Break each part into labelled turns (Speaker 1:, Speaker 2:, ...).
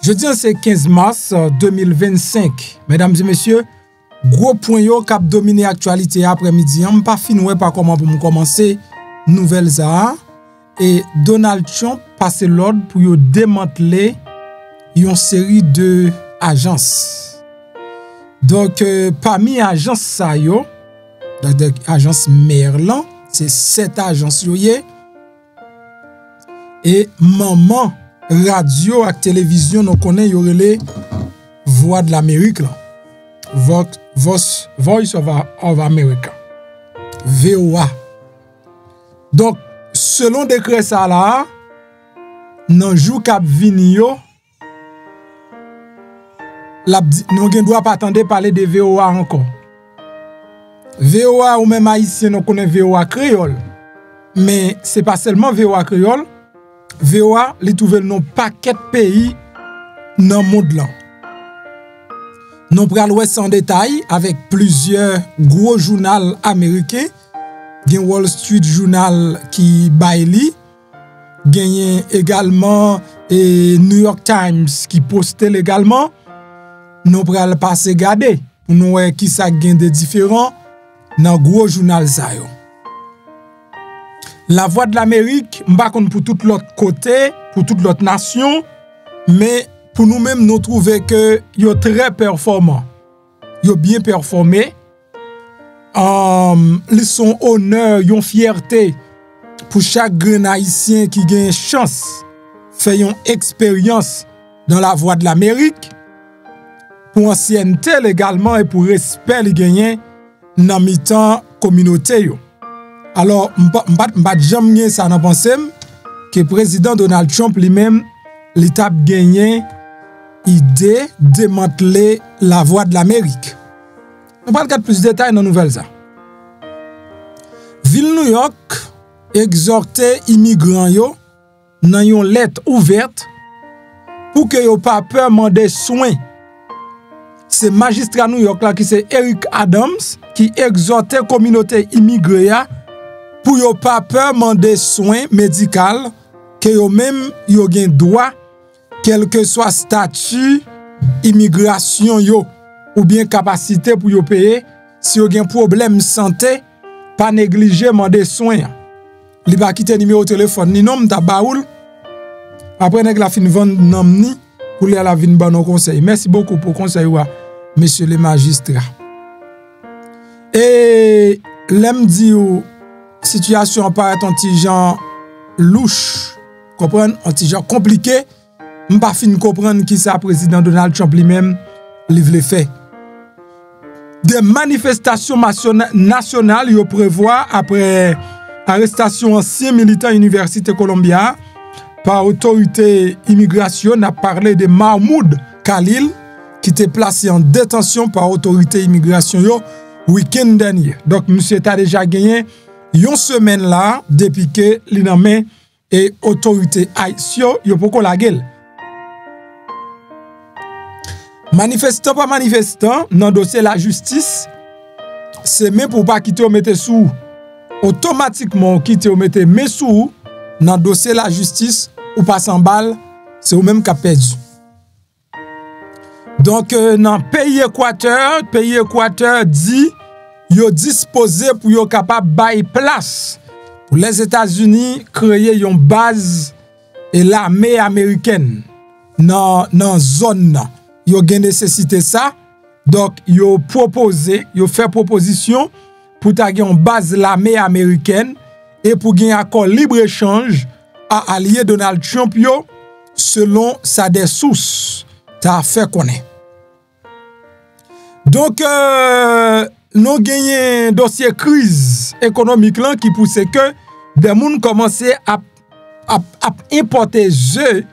Speaker 1: Jeudi, c'est 15 mars 2025. Mesdames et messieurs, gros point yo cap dominer actualité après-midi. On pas fini pas comment pour commencer nouvelles ça. Et Donald Trump passe l'ordre pour yo démanteler une série de agences. Donc parmi agences ça yo, donc agence Merlin, c'est 7 agences yo yé. Et maman radio et télévision nous connaît yorele Voix de l'Amérique là. Voice of America. VOA. Donc selon décret ça là, nan jou k'ap vini yo, nous ne doit pas attendre parler de VOA encore. VOA ou même haïtien nous connaît VOA créole. Mais c'est pas seulement VOA créole. VOA li trouve non paquet pays dans monde là. Nous pral wè en détail avec plusieurs gros journaux américains. Gen Wall Street Journal qui baili, gen également et New York Times qui postait également. Nous pral passer garder pour nous wè qui ça gen de différents dans gros journal ça yo. La Voix de l'Amérique, m'pa konn pour tout l'autre côté, pour toute l'autre nation, mais pour nous-mêmes, nous trouvons que yo très performant. Yo bien performé. Ils sont honneur, yon fierté pour chaque grand haïtien qui gagne chance faire une expérience dans la Voix de l'Amérique, pour ancienneté également et pour respect li gagne dans mi-temps communauté yo. Alors, m'pa jamais ça nan pensem que président Donald Trump lui-même l'état gagné idée démanteler la Voix de l'Amérique. On parle de plus de détails dans nouvelle ça. Ville New York exhorté immigrants yo dans une lettre ouverte pour que yo pas peur demander soin. C'est magistrat New York là qui c'est Eric Adams qui exhortait communauté immigrée pour yo pas peur demander soins médicaux que yo même yo gen droit quel que soit statut immigration yo ou bien capacité pour yo payer si yo gen problème santé pas négliger demander soins. Li pa quitter numéro téléphone ni nom ta baoul après nèg la fin vendre nom ni pour li la vinn ban conseil. Merci beaucoup pour conseil wa monsieur le magistrat. Et l'aime dit situation apparaît un petit genre louche, comprendre, un petit genre compliqué. M'pa fin comprendre qui ça président Donald Trump lui-même livre les faits. Des manifestations nationales yo prévoit après arrestation ancien militant Université Columbia par autorité immigration a parlé de Mahmoud Khalil qui était placé en détention par autorité immigration yo week-end dernier. Donc monsieur t'a déjà gagné une semaine là depuis que li nan men et autorité haïtien yo poko la gueule. Manifestant pas manifestant dans dossier la justice, c'est même pour pas quitter ou mettre sous automatiquement quitter ou mettre mais sous dans dossier la justice ou pas en balle, c'est ou même qui a perdu. Donc dans pays Équateur dit yo disposé pour yo capable bailler place pour les États-Unis créer une base et l'armée américaine dans zone là. Yo gen nécessité ça. Donc yo proposé, yo fait proposition pour ta gen une base l'armée américaine et pour gen accord libre-échange à allié Donald Trump yo selon sa des sources ta fait connaître. Donc nous gagnons dossier crise économique là qui pousse que des gens commencent à importer jeux,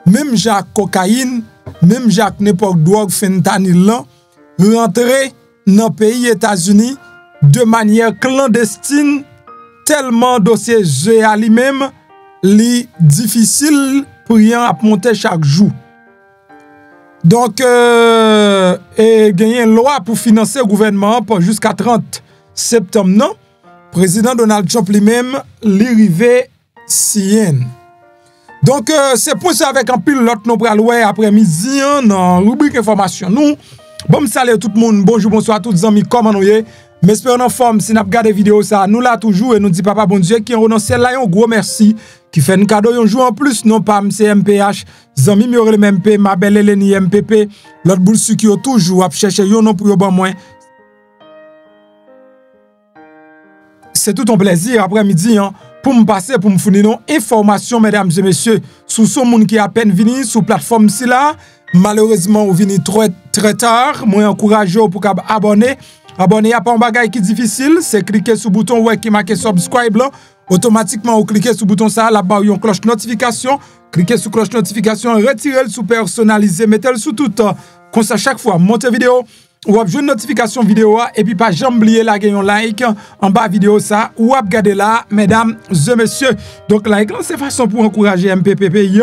Speaker 1: même Jacques cocaïne, même Jacques n'importe drogue fentanyl là, rentrer dans le pays États-Unis de manière clandestine tellement dossier jeux à lui-même li difficile pour rien à monter chaque jour. Donc, gagner une loi pour financer le gouvernement pour jusqu'à 30 septembre, non? Président Donald Trump lui-même, l'arrivée sienne. Donc, c'est pour ça avec un pilote nous pral après-midi dans rubrique information. Nous, bon salut tout le monde, bonjour, bonsoir à tous les amis, comment nous y m'espérons en forme, si nous regardons vidéo ça, nous là toujours et nous dit papa bon Dieu qui renoncé là un gros merci, qui fait un cadeau un jour en plus, non pas MCMPH, zami mi le MP, ma belle Eleni MPP, l'autre boule qui toujours à chercher yon non pour yo bon moins. C'est tout un plaisir après-midi hein, pour me passer, pour me fournir nos informations, mesdames et messieurs, sous ce monde qui a à peine venu sur plateforme si là. Malheureusement, vous venez très tard. Moi, encourage vous pour abonner. Abonner à pas un bagage qui est difficile, c'est cliquer sur le bouton ouais, qui marque subscribe là. Automatiquement, vous cliquez sur le bouton ça, là-bas, il y a une cloche notification. Cliquez sur cloche notification, retirez le sous personnalisé, mettez-le sous tout. Comme ça, chaque fois, montez vidéo. Ou avez une notification vidéo et puis pas jamais oublier la un like en bas vidéo ça ou regarder là mesdames et messieurs. Donc like là c'est façon pour encourager MPPP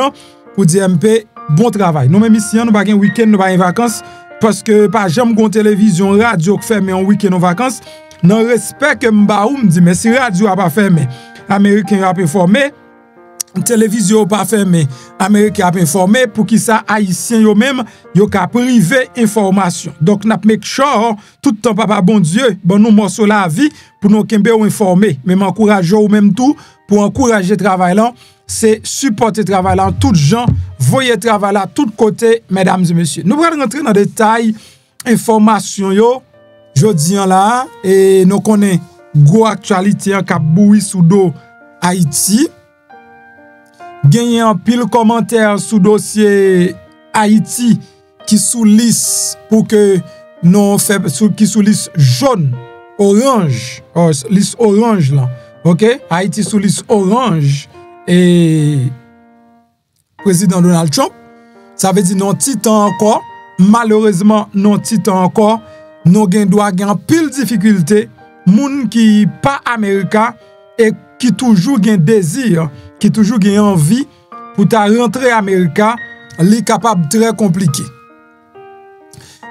Speaker 1: pour dire MP bon travail. Nous même ici nous pas un week-end, nous pas en vacances parce que pas jamais gon télévision radio qui ferme en week-end en vacances. Non respect que m'ba ou me dit mais si radio a pas fermé, américain a pas informé, télévision pas fermé, américain a informé pour qui ça haïtien yo même yo ka privé information. Donc n'a make sure tout temps papa bon Dieu bon nous morceau la vie pour nous kembe ou informer, même encourager ou même tout pour encourager travail là, c'est supporter travail là tout gens, voyer travail là tout côté mesdames et messieurs. Nous allons rentrer dans détail information yo jodi là et nous connaît gros actualité en cap boui sous dos Haïti. Gagné un pile commentaire sous dossier Haïti qui sous liste pour que non fait qui sous liste jaune orange liste orange là OK Haïti sous liste orange et président Donald Trump ça veut dire non titan encore malheureusement non titan encore nous gain doit gain pile difficulté moun qui pas américain et qui toujours gain désir qui toujours gagne envie pour ta rentrer Américain, li capable très compliqué.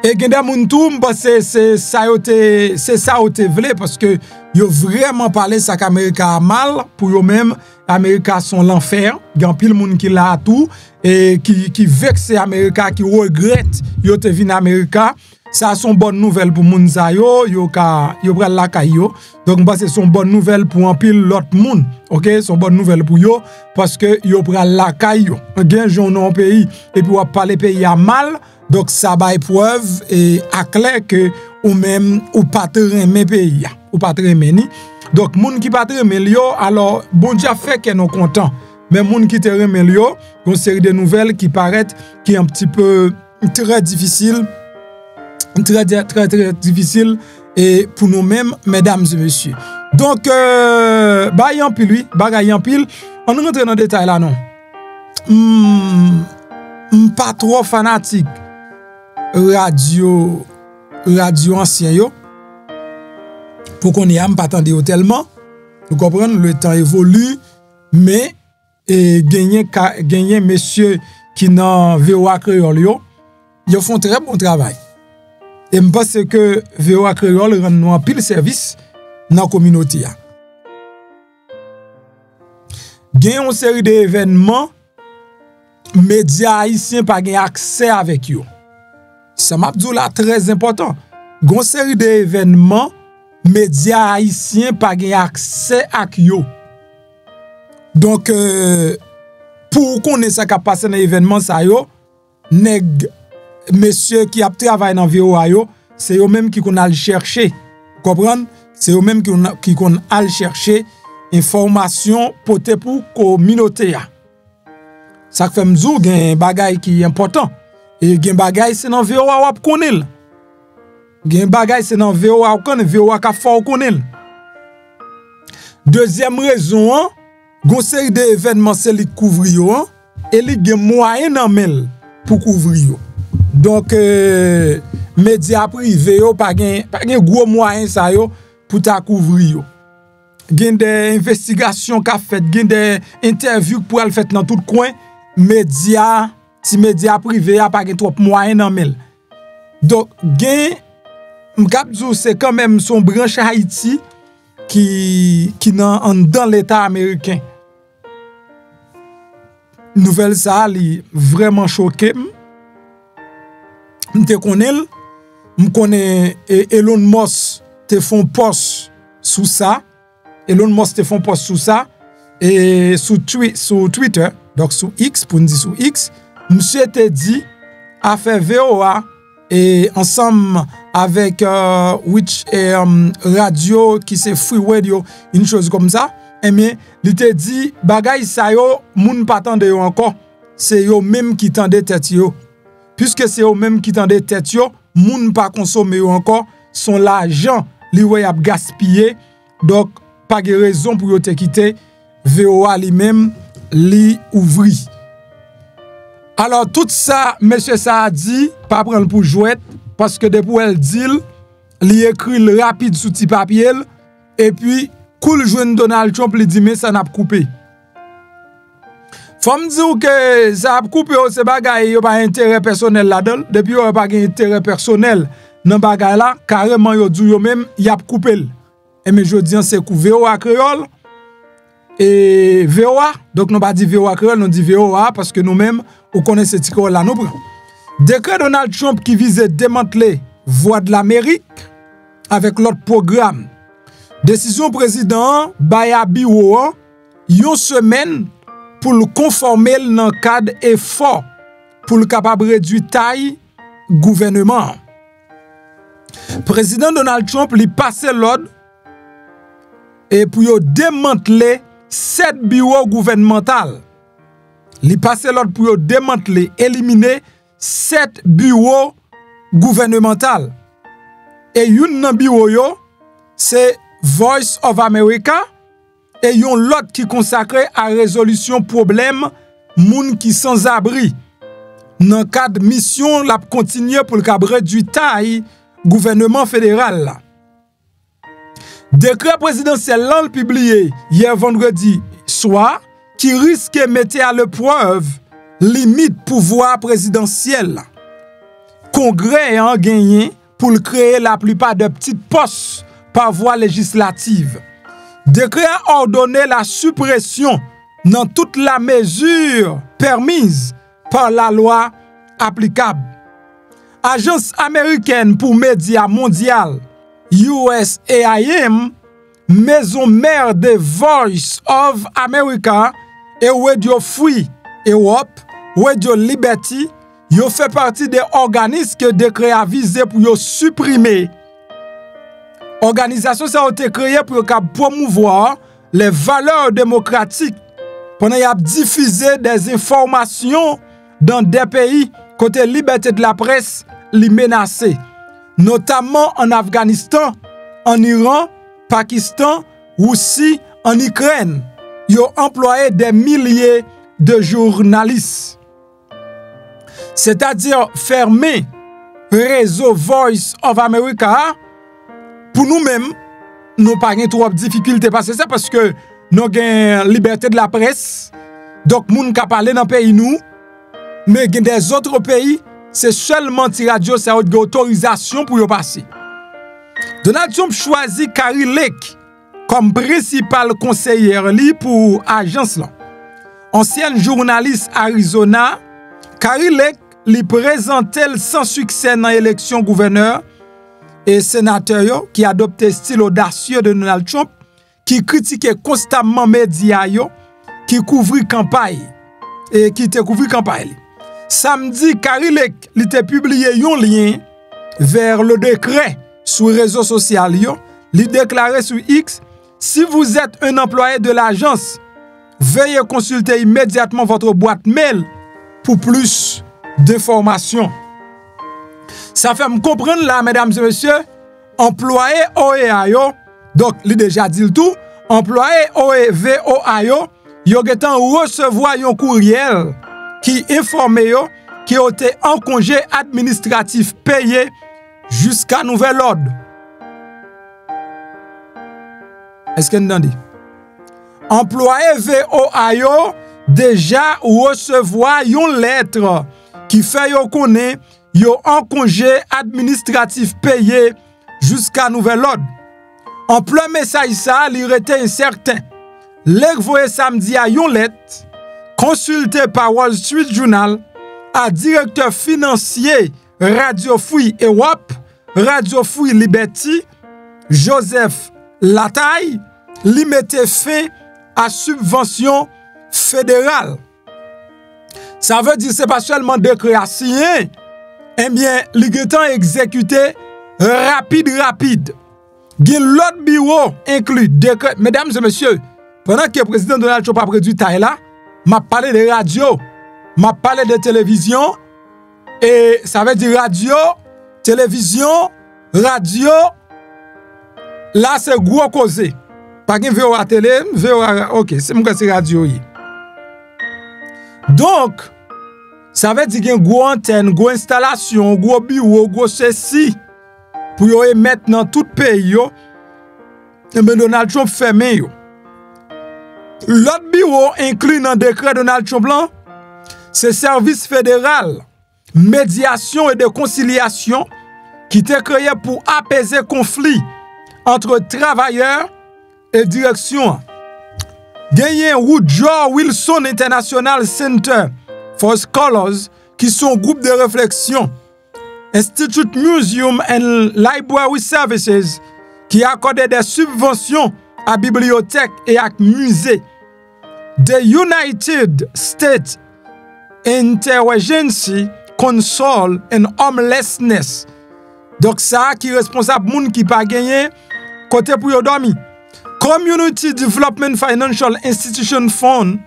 Speaker 1: Et gen des moun tou c'est ça te vle parce que yo vraiment parlé ça qu'Américain a mal pour yo même Américain son l'enfer, gen pile moun qui la tout et qui vexe Américain qui regrette yo te vinn Américain. Ça son bonne nouvelle pour moun sa yo pral la kay yo. Donc c'est son bonne nouvelle pour un pile l'autre moun. OK, son bonne nouvelle pour yo parce que yo pral la kay yo. Gen jon non pays et puis ou parler pays a mal. Donc ça ba preuve et à clair que ou même ou pas te remen pays ou pas te remen ni. Donc moun qui pas te remen yo alors bon Dieu fait que nous content. Mais moun qui te remen yo, une série de nouvelles qui paraissent qui est un petit peu très difficile. Très difficile et pour nous-mêmes, mesdames et messieurs. Donc, bagay en pile, on rentre dans le détail là, non. Pas trop fanatique radio ancien yo. Pour qu'on y a pas attendre tellement. Vous comprenez, le temps évolue, mais gagner messieurs qui dans VOA Créole yo, ils font très bon travail. Et je pense que VOA Créole rend nous un pile service dans la communauté. Il y a une série d'événements, médias haïtiens pas accès avec eux. Ça m'a dit là très important. Il y a une série d'événements, médias haïtiens pas accès avec eux. Donc, pour connaître ce qui a passé dans l'événement, ça yo, nèg messieurs qui a travaillé dans VOA yo, c'est eux même qui qu'on a chercher. Comprendre? C'est eux même qui qu'on a chercher information pour communauté. Ça fait m'dou gen bagay qui est important. Et gen bagay c'est dans VOA wap konel. Gen bagay c'est dans VOA konel, VOA ka fort konel. Deuxième raison, gon série d'événements c'est li couvrir yo et li gen moyen nan mel pour couvrir yo. Donc médias privés yo pas gen gros moyen ça yo pour ta couvrir yo. Gen des investigations qu'a fait, gen des interviews pour al fait dans tout coin, médias privés a pas gen trop moyen nan mel. Donc gen m'kapdou c'est quand même son branche Haïti qui dans l'état américain. nouvelle ça li vraiment choqué. M'te connais, m'connais Elon Musk te font post sous ça. Elon Musk te font post sous ça et sous Twitter, donc sous X pour nous dire sous X, monsieur te dit a fait VOA et ensemble avec which radio qui c'est Free Radio, une chose comme ça. Et bien, il te dit bagay sa yo moun pa tande yo encore, c'est yo même qui tande tête yo. Puisque c'est eux même qui tendent tête yo, moun pas consommer encore, son l'argent li wè ap gaspillé. Donc pas de raison pour yo te quitter. VOA li même li ouvri. Alors tout ça monsieur ça a dit pas prendre pour jouet parce que depuis elle dit li écrit le rapide sous petit papier et puis cool joine Donald Trump li dit mais ça n'a pas coupé. Faut me dire que ça a coupé ce bagay yo pas intérêt personnel là-dedans. Depuis yo pas intérêt personnel dans bagay là, carrément yo dit yo même y a coupé. Et mais je dis c'est coup VOA créole et VOA, donc nous pas dit VOA créole, nous dit VOA parce que nous-mêmes on connaît ce titre là nous prend. Décret Donald Trump qui visait démanteler Voix de l'Amérique avec l'autre programme. Décision président Bayabi Woan, yon semaine pour le conformer dans le cadre effort pour le capable réduire taille gouvernement. Président Donald Trump lui passe l'ordre et pour démanteler 7 bureaux gouvernementaux. Lui passe l'ordre pour démanteler, éliminer 7 bureaux gouvernementaux. Et une nan bureau yo, c'est Voice of America. Et yon l'autre qui consacré à résolution problème moun qui sans abri. Dans cadre mission la continuer pour le cabre du taille gouvernement fédéral. Décret présidentiel là publié hier vendredi soir qui risque de mettre à l'épreuve limite pouvoir présidentiel. Congrès a gagné pour créer la plupart de petites postes par voie législative. Décret a ordonné la suppression dans toute la mesure permise par la loi applicable. Agence américaine pour médias mondial USAIM, maison mère de Voice of America et Radio Free Europe, Radio Liberty, yo fait partie des organismes que décret a visé pour supprimer. Organisation ça a été créée pour promouvoir les valeurs démocratiques pendant y a diffuser des informations dans des pays côté liberté de la presse li menacée, notamment en Afghanistan, en Iran, Pakistan, Russie, en Ukraine. Ils ont employé des milliers de journalistes. C'est-à-dire fermer réseau Voice of America. Pour nous-mêmes, nous n'avons pas trop de difficultés parce que nous avons liberté de la presse. Donc, nous ne pouvons pas parler dans le pays nous. Mais dans des autres pays, c'est seulement radio ça a autorisation pour y passer. Donald Trump choisit Kari Lake comme principal conseillère pour l'agence là. Ancienne journaliste Arizona, Kari Lake lui présentait sans succès dans l'élection gouverneur et sénateur qui adoptait style audacieux de Donald Trump, qui critiquait constamment médias qui couvrit campagne et qui te couvrit campagne. Samedi, Kari Lake a publié un lien vers le décret sur les réseaux sociaux. Il déclarait sur X: si vous êtes un employé de l'agence, veuillez consulter immédiatement votre boîte mail pour plus d'informations. Ça fait me comprendre là, mesdames et messieurs, employé OEA, donc il déjà dit le tout, employé VOA, yo getan recevoir un courriel qui informe yo qui ont été en congé administratif payé jusqu'à nouvel ordre. Est-ce que vous entendez? Employé VOA déjà recevoir une lettre qui fait yo connaît yo en congé administratif payé jusqu'à nouvel ordre. En plein message ça, il était incertain. L'ek voye samedi a yon lettre consulté par Wall Street Journal, à directeur financier Radio Free Europe, Radio Free Liberty, Joseph Lataille, li mette fin à subvention fédérale. Ça veut dire que ce n'est pas seulement décret à signer, eh bien, li getan exécuté rapide. Gen l'autre bureau inclus décret. Mesdames et messieurs, pendant que le président Donald Trump a produit là, m'a parlé de radio, m'a parlé de télévision, et ça veut dire radio, télévision, radio, là c'est gros causé. Pas gen VOA télé, VOA, ok, c'est mon c'est radio. Donc, ça veut dire qu'il y a une grosse antenne, grosse installation, gros bureau, gros ceci, pour y émettre dans tout le pays, et bien Donald Trump fermé. L'autre bureau inclus dans le décret Donald Trump, c'est service fédéral, médiation et de conciliation qui était créé pour apaiser conflit entre travailleurs et direction. Gagné Woodrow Wilson International Center for Scholars, qui sont groupe de réflexion, Institute Museum and Library Services, qui accordait des subventions à bibliothèques et à musées. The United States Interagency Council and Homelessness. Donc ça qui est responsable moun qui pas gagné côté pour yo dormi. Community Development Financial Institution Fund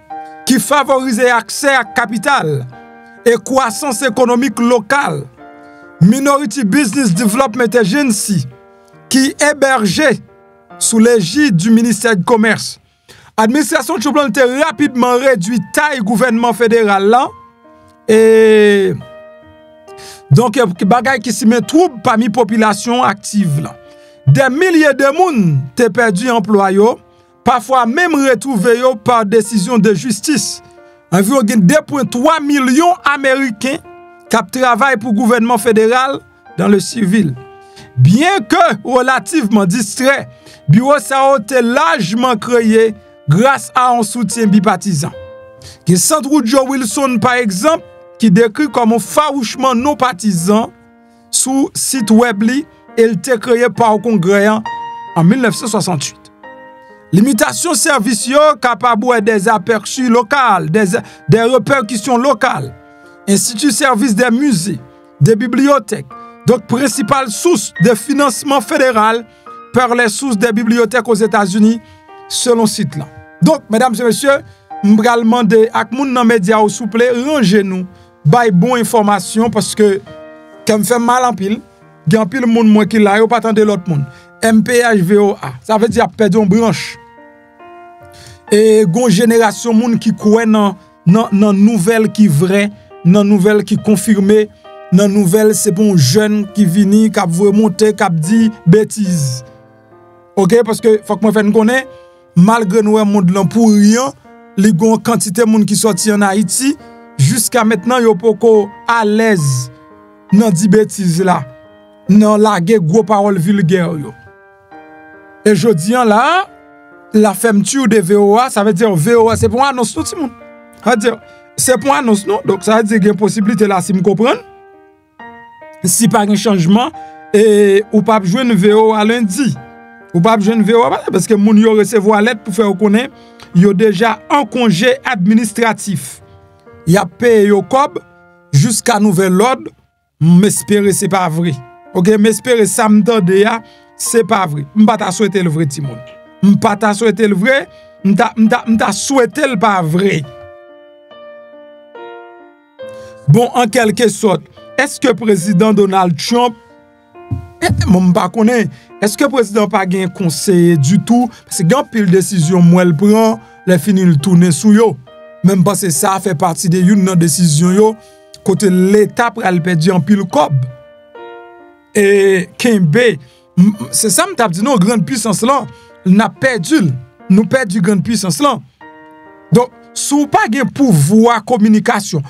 Speaker 1: qui favorise l'accès à capital et croissance économique locale. Minority Business Development Agency qui hébergeait sous l'égide du ministère du Commerce. Administration Trump a rapidement réduit taille gouvernement fédéral là et donc bagay qui s'y met trouble parmi population active là. Des milliers de moun te perdu emploi yo, parfois même retrouvé yo par décision de justice. Environ 2,3 millions Américains qui travaillent pour le gouvernement fédéral dans le civil. Bien que relativement distrait, bureau ça a été largement créé grâce à un soutien bipartisan. Que Centre Woodrow Wilson par exemple, qui décrit comme un farouchement non partisan sous site web li, et il était créé par le Congrès en 1968. Limitation servicieux capable des aperçus locaux, des répercussions locales. Institut service des musées, des bibliothèques. Donc, principale source de financement fédéral par les sources des bibliothèques aux États-Unis, selon ce site là. Donc, mesdames et messieurs, je vais demander à tout le monde dans les médias, s'il vous plaît, rangez-nous, baille bonne information parce que, quand me fait mal en pile, il y a un pile monde moins qui l'a, il pas attendre l'autre monde. MPHVOA, ça veut dire perdre une branche. Et gon génération monde qui croit dans nouvelle qui vraie, dans nouvelle qui confirmée, dans nouvelle c'est bon jeune qui vini, qui veut monter, qui dit bêtises. OK, parce que faut que moi faire connaître malgré nous monde là pour rien, les gon quantité monde qui sorti en Haïti jusqu'à maintenant yo poko à l'aise dans dit bêtises là. Non laguer gros paroles vulgaires yo. Et je dis là la fermeture de VOA, ça veut dire VOA c'est pour annonce tout le monde. Ça veut dire c'est pour annonce non, donc ça veut dire qu'il y a une possibilité là si me comprendre. Si pas un changement et ou pas joindre VOA lundi. Ou pas joindre VOA parce que moun yo recevoir lettre pour faire connaître yo déjà en congé administratif. Y a payé yo cob jusqu'à nouvel ordre, m'espérer c'est pas vrai. OK, m'espérer ça m'tande ya, c'est pas vrai. M'pa ta souhaiter le vrai ti moun. M'pa ta souhaiter le vrai, m'ta souhaiter le pas vrai. Bon, en quelque sorte, est-ce que président Donald Trump m'pa connaît, est-ce que président pas gen conseiller du tout parce que grand pile décision moi le prend, les fini le tourner sous yo. Même parce que ça fait partie de une décision yo côté l'état pral perdre en pile cob. Et Kembe, c'est ça m't'a dit non grande puissance là, n'a perdu, nous perdu grande puissance là. Donc sous pas gen pouvoir communication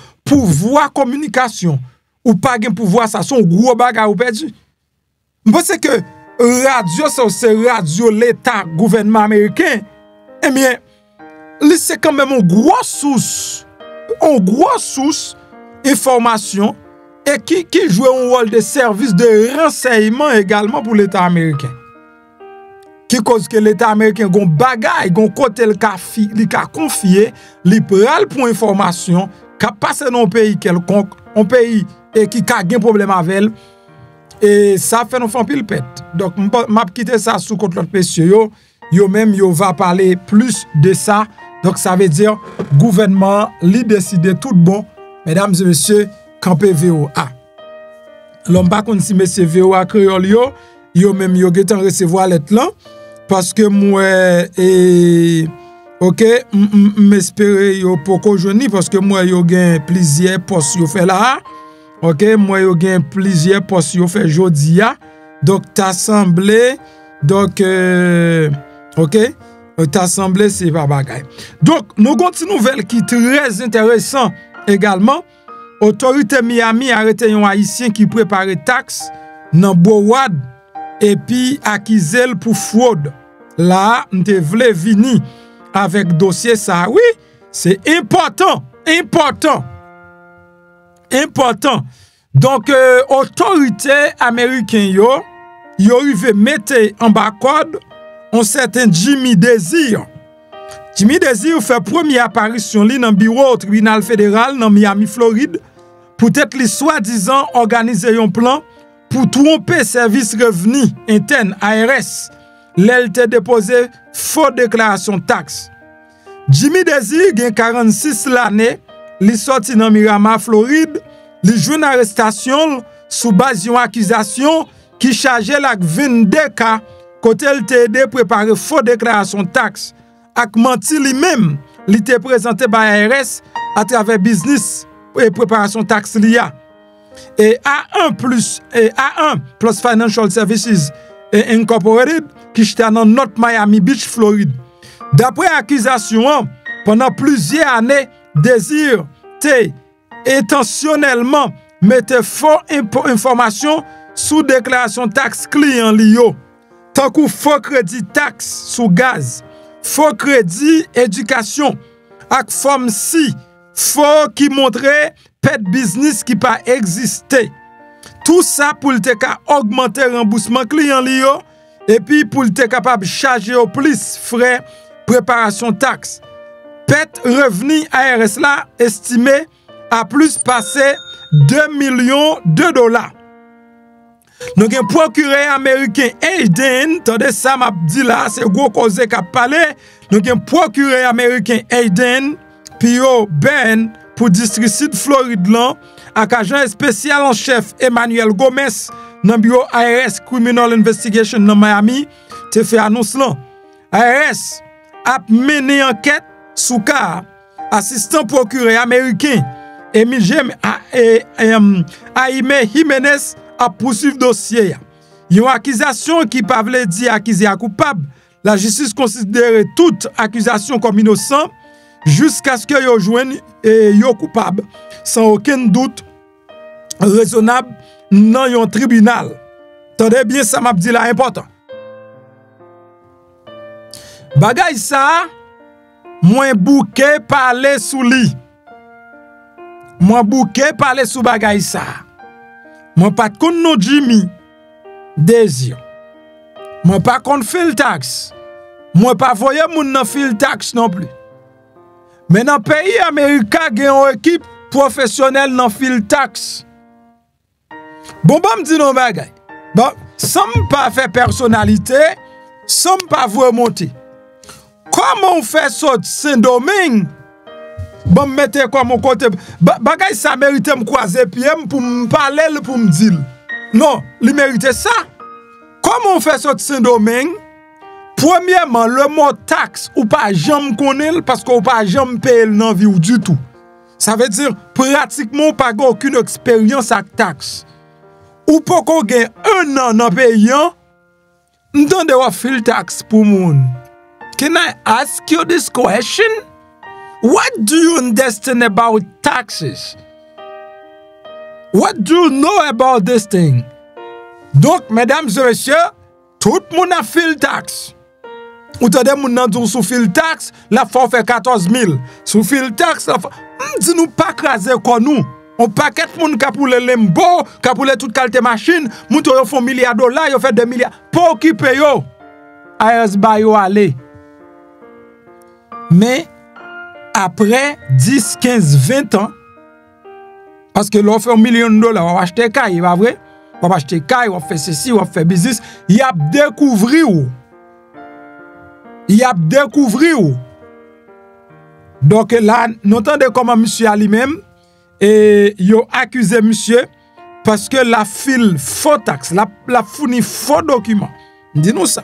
Speaker 1: ou pas gen pouvoir ça son gros bagage ou perdu. Parce que radio c'est radio l'état gouvernement américain. Eh bien, c'est quand même une grosse source une grosse source d'information et qui joue un rôle de service de renseignement également pour l'État américain. Qui cause que l'État américain gon bagay, gon côté le ka confié, li pral pour information, ka passe dans un pays quelconque, un pays et qui a un problème avec elle. Et ça fait nous faire pile pète. Donc m'a quitter ça sous contre l'autre monsieur yo même yo va parler plus de ça. Donc ça veut dire gouvernement li décide tout bon, mesdames et messieurs, camper VOA. L'homme pas kon si monsieur VOA créole yo même yo getan recevoir lettre là parce que moi OK, m'espérer yo poko jouni parce que moi yo gen plusieurs postes yo fait là. OK, moi yo gen plusieurs postes yo fait jodi ya. Donc t'assemblée donc OK, t'assemblée c'est pas bagay. Donc nous avons une nouvelle qui est très intéressant également. Autorité Miami arrêté un haïtien qui préparait taxe dans Broward et puis accusé pour fraude. Là, on te vle vini avec dossier ça. Oui, c'est important. Donc autorité américaine yo arrivé mettre en bas code un certain Jimmy Desir. Jimmy Desir fait première apparition li dans bureau au tribunal fédéral dans Miami, Floride. Peut-être li soi-disant organiser un plan pour tromper service revenu interne ARS. L'elle te déposé faux déclaration taxe. Jimmy Desir gen 46 l'année, li sorti dans Miami, Floride, li joue arrestation sous base d'une accusation qui chargeait la 22 cas côté elle te aidé préparer faux déclaration taxe. Ak menti li même, li te présenté par ARS à travers business et préparation taxe liya. Et A1 plus Financial Services Incorporated qui était dans North Miami Beach, Floride. D'après accusation, pendant plusieurs années, Désir te intentionnellement mettait faux information sous déclaration taxe client liyo. Tant que faux crédit taxe sous gaz, faux crédit éducation, ak forme si, faux qui montrait pet business qui pas existé. Tout ça pour te augmenter remboursement client liyo et puis pour te capable charger au plus frais préparation taxe. Pet revenu ARS là estimé à plus passer 2 millions de dollars. Donc un procureur américain Hayden, tendez ça m'a dit là, c'est gros cause qu'a parlé. Donc un procureur américain Hayden Pio Ben pour district sud Floride là, avec agent spécial en chef Emmanuel Gomez dans bureau ARS Criminal Investigation dans Miami, te fait annonce là. ARS a mené enquête sous cas assistant procureur américain Jaime Jiménez à poursuivre dossier. Une accusation qui pas veut dire accusé à coupable. La justice considère toute accusation comme innocent jusqu'à ce que yo joigne yo coupable sans aucun doute raisonnable dans un tribunal. Tendez bien ça m'a dit là important. Bagay ça moins bouquet parler sous lit. Moi bouquet parler sous bagay ça. Moi pas kon non Jimmy Desir. Moi pas kon fil tax. Moi pas voyer moun nan fil tax non plus. Mais dans pays américain gen une équipe professionnelle nan fil tax. Bon me dit non bagay. Bon, sans pas faire personnalité, sans pas vous remonter. Comment on fait ça Saint-Domingue? Bon mettez quoi mon côté bagay ça mérite me croiser pied pour me parler pour me dire. Non, il mérite ça. Comment on fait ça Saint-Domingue? Premièrement, le mot taxe ou pas jamais connaît parce qu'on pas jamais payer dans vie ou du tout. Ça veut dire pratiquement pas aucune expérience avec taxe. Ou pas qu'on gagne 1 an dans payant, m'tande wa fil tax pour moun. Can I ask you this question? What do you understand about taxes? What do you know about this thing? Donc, mesdames et messieurs, tout le monde a fil tax. Ou t'as moun nan dou sous fil taxe, la faut faire 14 000. Sous fil taxe, la faut... Dis nous pas craser comme nous. On paquet moun ka pour le lembo, ka pour le toute qualité machine, moun to yo font milliards de dollars, yo fait 2 milliards. Pour occuper yo. ARS ba yo aller. Mais après 10, 15, 20 ans, parce que l'on fait $1 million, on va acheter caille, pas vrai? On va acheter caille, on va faire ceci, on va faire business, il a découvert ou. Il a découvert ou. Donc là, nous entendons comment monsieur a lui-même et yo accusé monsieur parce que la file faux taxe, la fourni faux document. Dis-nous ça.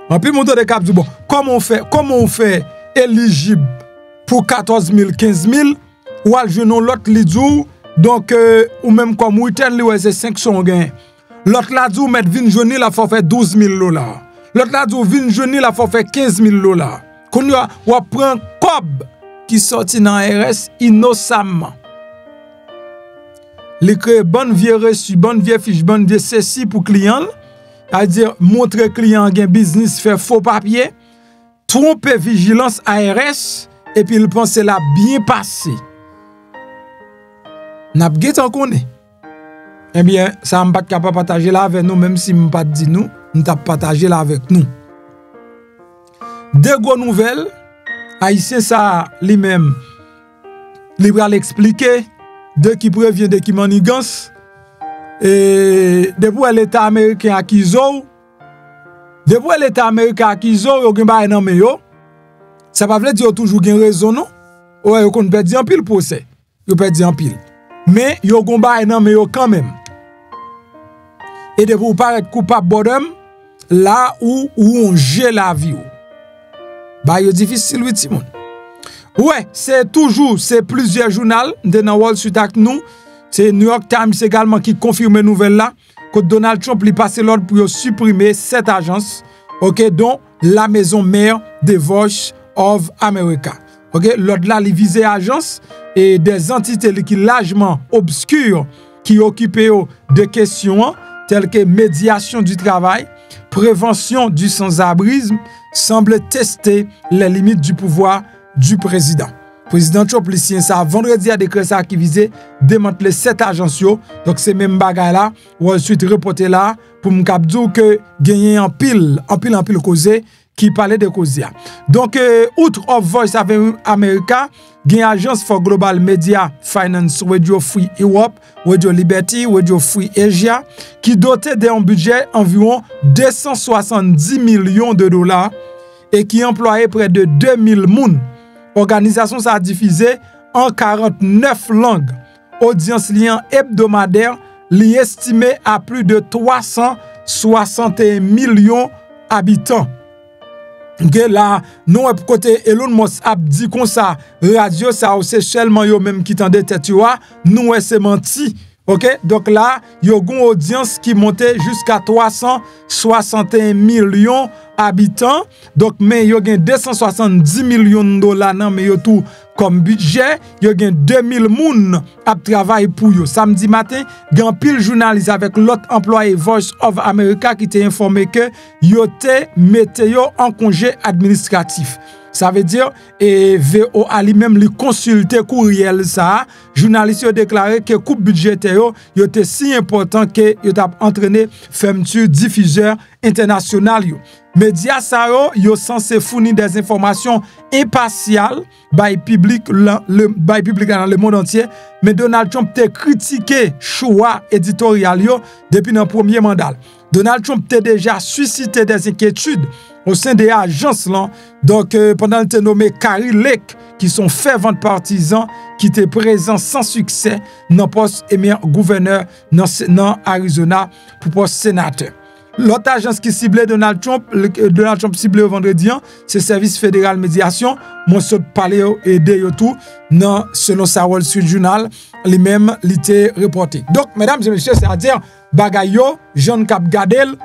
Speaker 1: En plus, monter de cap du bon. Comment on fait éligible pour 14 000, 15 000 ou al jeune l'autre lidou donc ou même comme week-end li c'est 500 gain. L'autre là dit mettre vin jeune la faut faire $12,000. L'autre là dit vin jeune la faut faire $15,000. Qu'on ou prend cob qui sorti dans RS innocemment. Les créer bonne vieille reçu, bonne vieille fiche, bonne vieille ceci pour client, c'est-à-dire montrer client gain business faire faux papier, tromper vigilance ARS et puis il pense la bien passé. N'a pas en connaît. Eh bien, ça m'a pas capable partager là avec nous même si m'a pas dit nous, on t'a partagé là avec nous. Deux gros nouvelles, haïtien ça lui-même il va l'expliquer de qui prévient de qui manigance et depuis l'état américain acquiso depuis l'état américain acquiso yo gen ba nan men yo ça pas veut dire toujours gen raison non ouais yo kon perdre en pile procès yo perdre en pile mais yo gon ba nan men yo quand même et de pour paraître coupable bodem là où on gèle la vie bah yo difficile oui Timon. Ouais, c'est plusieurs journaux de Wall Street avec nous. C'est New York Times également qui confirme nouvelle là que Donald Trump lui passe l'ordre pour supprimer cette agence, OK, dont la maison mère de Voice of America. OK, l'ordre là il visait agence et des entités qui largement obscures qui occupent de questions telles que médiation du travail, prévention du sans-abrisme, semblent tester les limites du pouvoir du président. Président Trump li sien ça vendredi a décret ça qui visait démanteler cette agence yo. Donc c'est même bagay là Wall Street reporté là pour m'kap dou que gagner en pile causé qui parlait de cause. Donc outre of Voice of America, gen agence for Global Media Finance Radio Free Europe, Radio Liberty, Radio Free Asia qui doté d'un budget environ $270 millions et qui employait près de 2000 moun. Organisation ça a diffusé en 49 langues. Audience lien hebdomadaire li estimé à plus de 361 millions habitants. Que là non côté Elon Musk a dit comme ça radio ça c'est seulement yo même qui tendait tête yo nous c'est menti. OK, donc là, il y a une audience qui montait jusqu'à 361 millions habitants. Donc, mais il y a 270 millions de dollars nan, mais il tout comme budget. Il y a 2000 moun à travailler pour yo. Samedi matin, il y a un pile journaliste avec l'autre employé Voice of America qui t'a informé que yo te mette yo en congé administratif. Ça veut dire, et VOA lui-même lui consulter courriel ça. Journaliste a déclaré que coupe budgétaire yo était si important que yo t'a entraîné fermeture diffuseur international yo. Média ça yo censé fournir des informations impartiales by public dans le monde entier, mais Donald Trump t'a critiqué choix éditorial yo depuis le premier mandat. Donald Trump t'a déjà suscité des inquiétudes au sein des agences là. Donc pendant le nommé Carrie Lake qui sont fervents partisans qui étaient présents sans succès dans poste émir gouverneur dans Arizona pour poste sénateur. L'autre agence qui ciblait Donald Trump ciblé au vendredi, c'est Service fédéral médiation. Mon saut parler et aider tout non selon sa Wall Street Journal, lui-même l'été reporté. Donc mesdames et messieurs, c'est-à-dire bagay yo, Jean Cap Gadel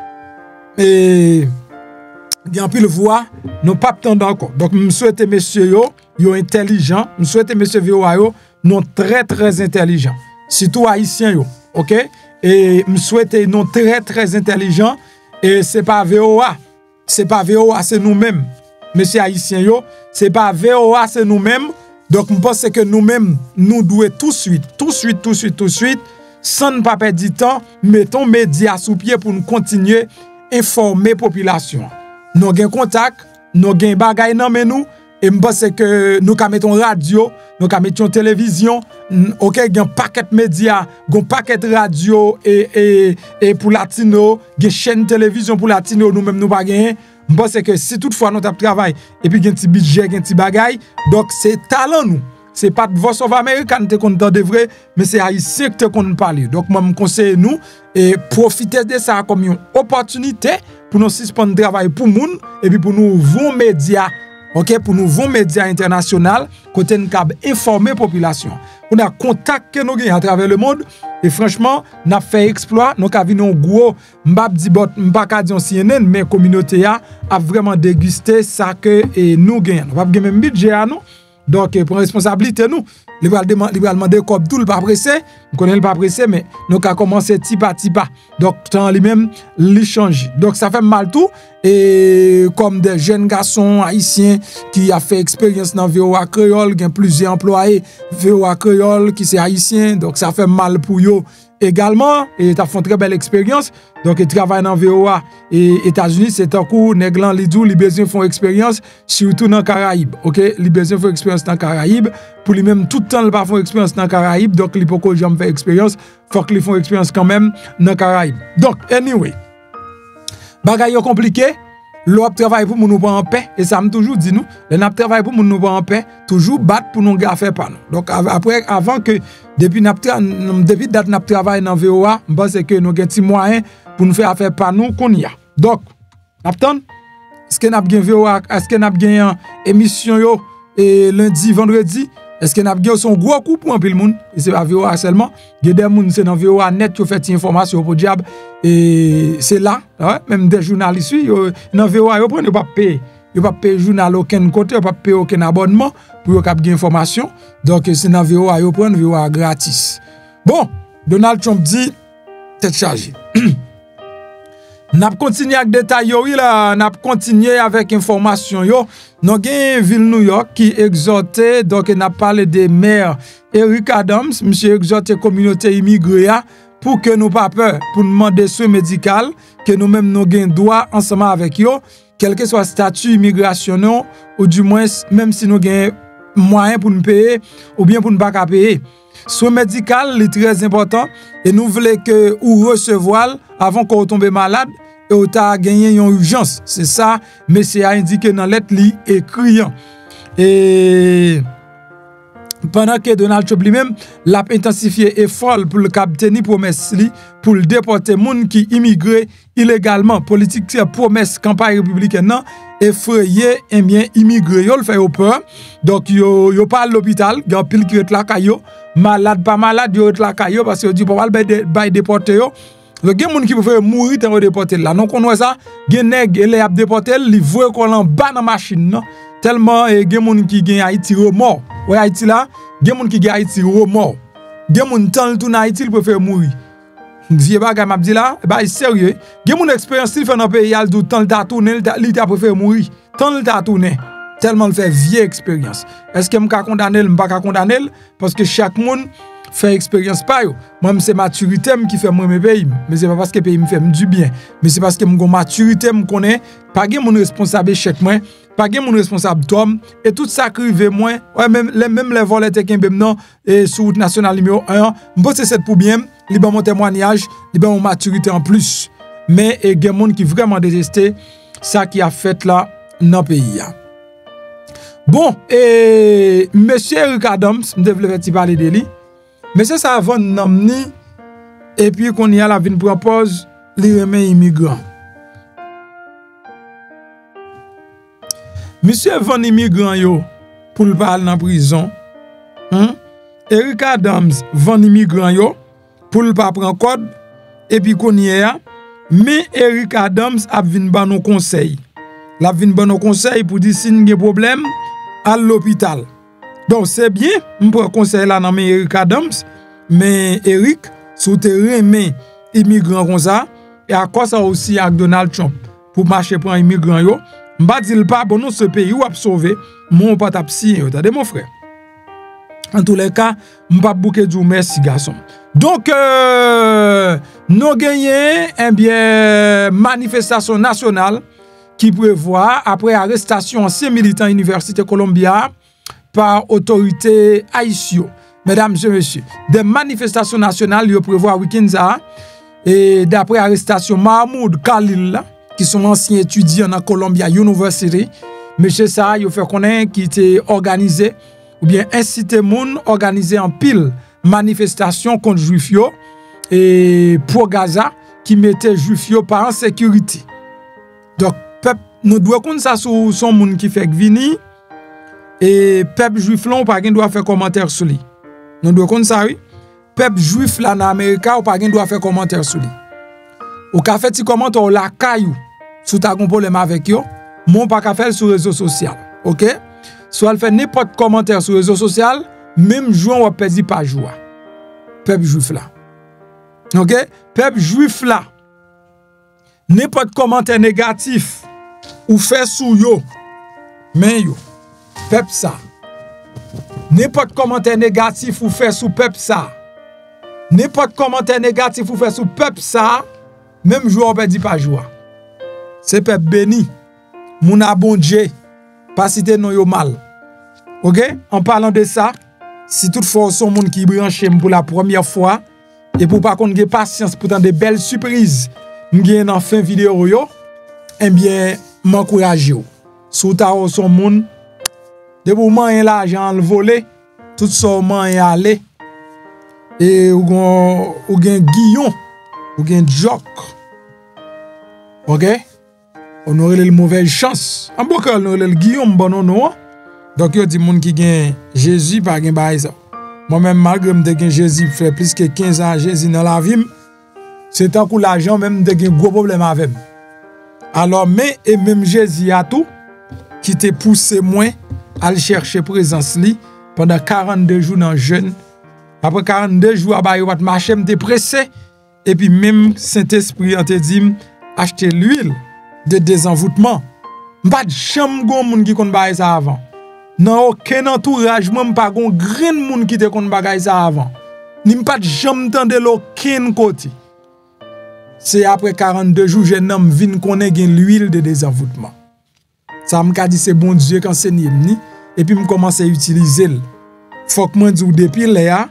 Speaker 1: et bien pile voix, non pas attendre encore. Donc me souhaite messieurs yo intelligent, me souhaite messieurs VOA yo non très intelligent. Surtout haïtiens yo, OK? Et me souhaite non très intelligent et c'est pas VOA, c'est nous-mêmes. monsieur haïtien yo, c'est pas VOA, c'est nous-mêmes. Donc, je pense que nous-mêmes, nous devons tout de suite, sans ne pas perdre du temps, mettons médias sous pied pour nous continuer à informer la population. Nous avons contact, nous avons bagay nan men nous, et je pense que nous mettons radio, nous mettons télévision, ok, il y a un paquet de médias, un paquet de radio et pour latino, il y a chaîne télévision pour latino, nous-mêmes nous pas gagner. Je pense que si toutefois nous travaillons et puis il y a un petit budget, un petit bagay, donc c'est talent nous. C'est pas de Voice of America qui est de vrai, mais c'est haïtien qui qu'on parle. Donc moi me conseille nous et profiter de ça comme une opportunité pour nous suspendre le travail pour moun et puis pour nous ouvrir médias. OK, pour nous ouvrir médias internationaux côté nous cap informer population. On a contact que nous gagnons à travers le monde et franchement, n'a fait exploit, nous avons un gros m'pa dire CNN mais communauté a vraiment dégusté ça que nous gagnons. On va gagner même budget à nous. Donc, pour responsabilité, nous, il va demander comme tout le pas pressé. Nous connaissons le pas pressé, mais nous avons commencé petit pas. Donc, tant lui-même, il change. Donc, ça fait mal tout. Et comme des jeunes garçons haïtiens qui ont fait expérience dans VOA Créole, qui ont plusieurs employés VOA Créole qui sont haïtiens. Donc, ça fait mal pour eux également. Et tu as fait une très belle expérience. Donc, ils travaillent dans VOA et États-Unis, c'est un coup, Neglan, Lidou, les besoins font expérience, surtout dans les Caraïbes. OK? Les besoins font expérience dans les Caraïbes. Pour lui-même, tout le temps, ils ne font expérience dans les Caraïbes. Donc, ils ne peuvent jamais faire expérience. Il faut qu'ils font expérience quand même dans les Caraïbes. Donc, anyway, bagaille compliqué. L'on travaille pour nous en paix. Et ça me toujours dit nous. L'on travaille pour nous en paix. Toujours battre pour nous faire pas nous. Donc, après, avant que, depuis date nous travaille dans VOA, je pense que nous avons un petit moyen pour nous faire affaire par nous qu'on y a. Donc, est-ce que nous avons VOA, est-ce que nous avons une émission lundi, vendredi? Est-ce que nous avons son gros coup pour un peu le monde? Et c'est pas VOA seulement. Il y a des gens qui sont dans VOA net qui ont fait des informations pour diable. Et c'est là, ouais, même des journalistes, dans VOA, ils ne pas payer. Ils ne pas payer journal aucun côté, ils ne pas payer aucun abonnement pour avoir des informations. Donc, c'est dans VOA, ils prennent VOA gratis. Bon, Donald Trump dit, tête chargée. N'a continué avec détails oui là, n'a continué avec information yo. Nous avons ville New York qui exhortait donc n'a parlé des maires Eric Adams, monsieur exhorté communauté immigrée pour que nous pas peur pour demander soins médicaux que nous même nous gain droit ensemble avec yo, quel que soit statut immigration ou du moins même si nous gain moyen pour nous payer ou bien pour ne pas payer. Soins médicaux est très important et nous voulons que ou recevoir avant qu'on tombe malade et ou ta gagné une urgence. C'est ça monsieur a indiqué dans lettre li écrit. Et pendant que Donald Trump lui-même l'a intensifié effort pour le tenir promesse li pour le déporter moun qui immigré illégalement. Politique promesse campagne républicaine non effrayé et bien immigré yo le fait au peur. Donc yo pas à l'hôpital, il y a pile qui est là caillou, malade pas malade yo est là caillou parce que dit pas ba déporter yo. Le gen moun qui peut mourir tant déporter là. Non connait ça, gen nèg et les a déporter, li voye qu'on en bas dans machine non. Tellement gen moun qui gen Haïti remords. Ouais Haïti là, gen moun qui gen Haïti remords. Gen moun tant tout dans Haïti, il préfère mourir. Vieux bagay m'a dit là, bah sérieux. Gen moun expérience il fait dans pays al tout temps ta tourner, il t'a préféré mourir. Tant il t'a tourner. Tellement il fait vieille expérience. Est-ce que m'ka condamner, m'pa ka condamner parce que chaque monde fait expérience pas yo. Moi c'est maturité qui fait moi mes pays, mais c'est pas parce que pays me fait du bien, mais c'est parce que mon maturité me connaît, pas gen mon responsable chaque mois, pas gen mon responsable Tom et tout ça crive moi, ouais même les volets te kembe non et sur route nationale numéro 1, m'pose c'est pour bien, li ban mon témoignage, li ban mon maturité en plus. Mais et gen monde qui vraiment détesté ça qui a fait là dans pays là. Bon, et monsieur Eric Adams, me devait parler de lui. Mais c'est ça avant n'amni et puis qu'on y a la vin propose les remet immigrants. Monsieur van immigrant yo pour le parler dans prison. Eric Adams van immigrant yo pour le pas prendre code et puis qu'on y a mais Eric Adams a vinn ban nos conseil. La vinn ban nos conseil pour dire si il y a problème à l'hôpital. Donc c'est bien, on peut conseiller là dans Eric Adams, mais Eric sous terrain mais immigrant comme ça et à quoi ça aussi avec Donald Trump pour marcher pour immigrant yo, M'pa dit pas bon non ce pays ou a sauvé, mon pas t'a signé, t'as mon frère. En tous les cas, m'pa bouquet du merci garçon. Donc nous gagnons eh bien manifestation nationale qui prévoit après arrestation ancien militant Université Columbia par autorité haïtienne. Mesdames et messieurs, des manifestations nationales yo prévoit week-end ça et d'après arrestation Mahmoud Khalil qui sont anciens étudiants dans Columbia University, monsieur ça yo fait connaître qui était organisé ou bien incité moun organisé en pile manifestation contre juif yo et pour Gaza qui mettait juif yo par en sécurité. Donc peuple nous doit connaître ça sur son moun qui fait vini et peuple juif là pas doit faire commentaire sur lui. Nous doit connaître ça oui. Peuple juif là en Amérique ou pas doit faire commentaire sur lui. Ou ka fait ti commentaire la caillou sous ta gon problème avec yo, mon pas ka faire sur réseaux sociaux. OK? Soit fait n'importe commentaire sur réseaux sociaux, même jour ou perdit pas joie. Peuple juif là. OK? Peuple juif là. N'importe commentaire négatif ou fait sous yo, mais yo. Peuple ça. N'importe commentaire négatif ou fait sous peuple ça. N'importe commentaire négatif ou fait sous peuple ça, même jour on perdit pas joie. C'est peuple béni. Moun a bon Dieu. Pas citer non yo mal. OK? En parlant de ça, si toutefois son monde qui branche pour la première fois et pour pas qu'on ait patience pour tant de belles surprises, m'gagne dans fin vidéo yo, eh bien m'encourage yo. Sous ta son monde de pour man l'argent le voler, tout ça man aller et ou gen guillon, ou gen joke. OK? On aurait le mauvaise chance. En beaucoup on aurait le Guillaume bon non. Donc yo di moun qui gen Jésus pas gen bail ça. Moi même malgré me gen Jésus fait plus que 15 ans Jésus dans la vie, c'est tant que l'argent même de gen gros problème avec. Alors mais et même Jésus a tout qui te poussé moins à chercher présence li pendant 42 jours dans jeûne. Après 42 jours ba yo pas marcher me pressé et puis même Saint-Esprit en te dit acheter l'huile de désenvoûtement. M'pas jamais gon moun qui kon bail ça avant. Nan aucun entourage même pas gon grand moun qui te kon bagay ça avant. Ni m'pas jamais tande l'aucun côté. C'est après 42 jours jeune homme vinn connaît gen l'huile de désenvoûtement. Ça m'ka dit c'est bon Dieu quand c'est ni et puis me commence à utiliser. Faut que moi dis depuis là,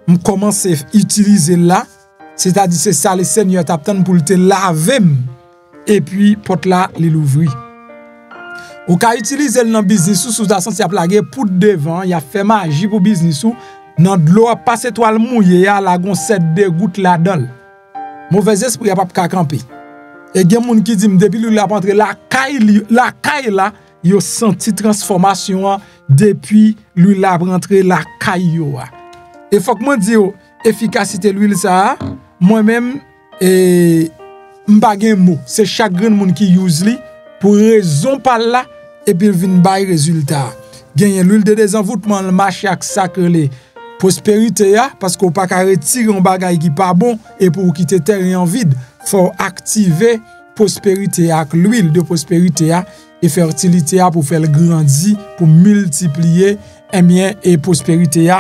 Speaker 1: me commence à utiliser là, c'est-à-dire c'est ça le Seigneur t'attend pour te laver. Et puis porte là il ouvri. Ou ka utiliser dans business sous ta sens y a plagué pour devant, y a fait magie pour business ou dans de l'eau passer toile mouillé y a la gon 7 de gouttes là-dedans. Mauvais esprit y a pas ka camper. Et gen moun qui dit depuis lui la rentré la caille là, yo senti transformation depuis lui la rentré la caille yo. Et faut que moi di yo efficacité l'huile ça, moi même et m'pa gen mot, c'est chaque grand monde qui use li pour raison par là et puis vinn bay résultat. Gagner l'huile de désenvoûtement le marché ak sacré prospérité ya parce qu'on pas ka retirer un bagay qui pas bon et pour quitter terre en vide, faut activer prospérité avec l'huile de prospérité et fertilité pour faire grandir, pour multiplier et prospérité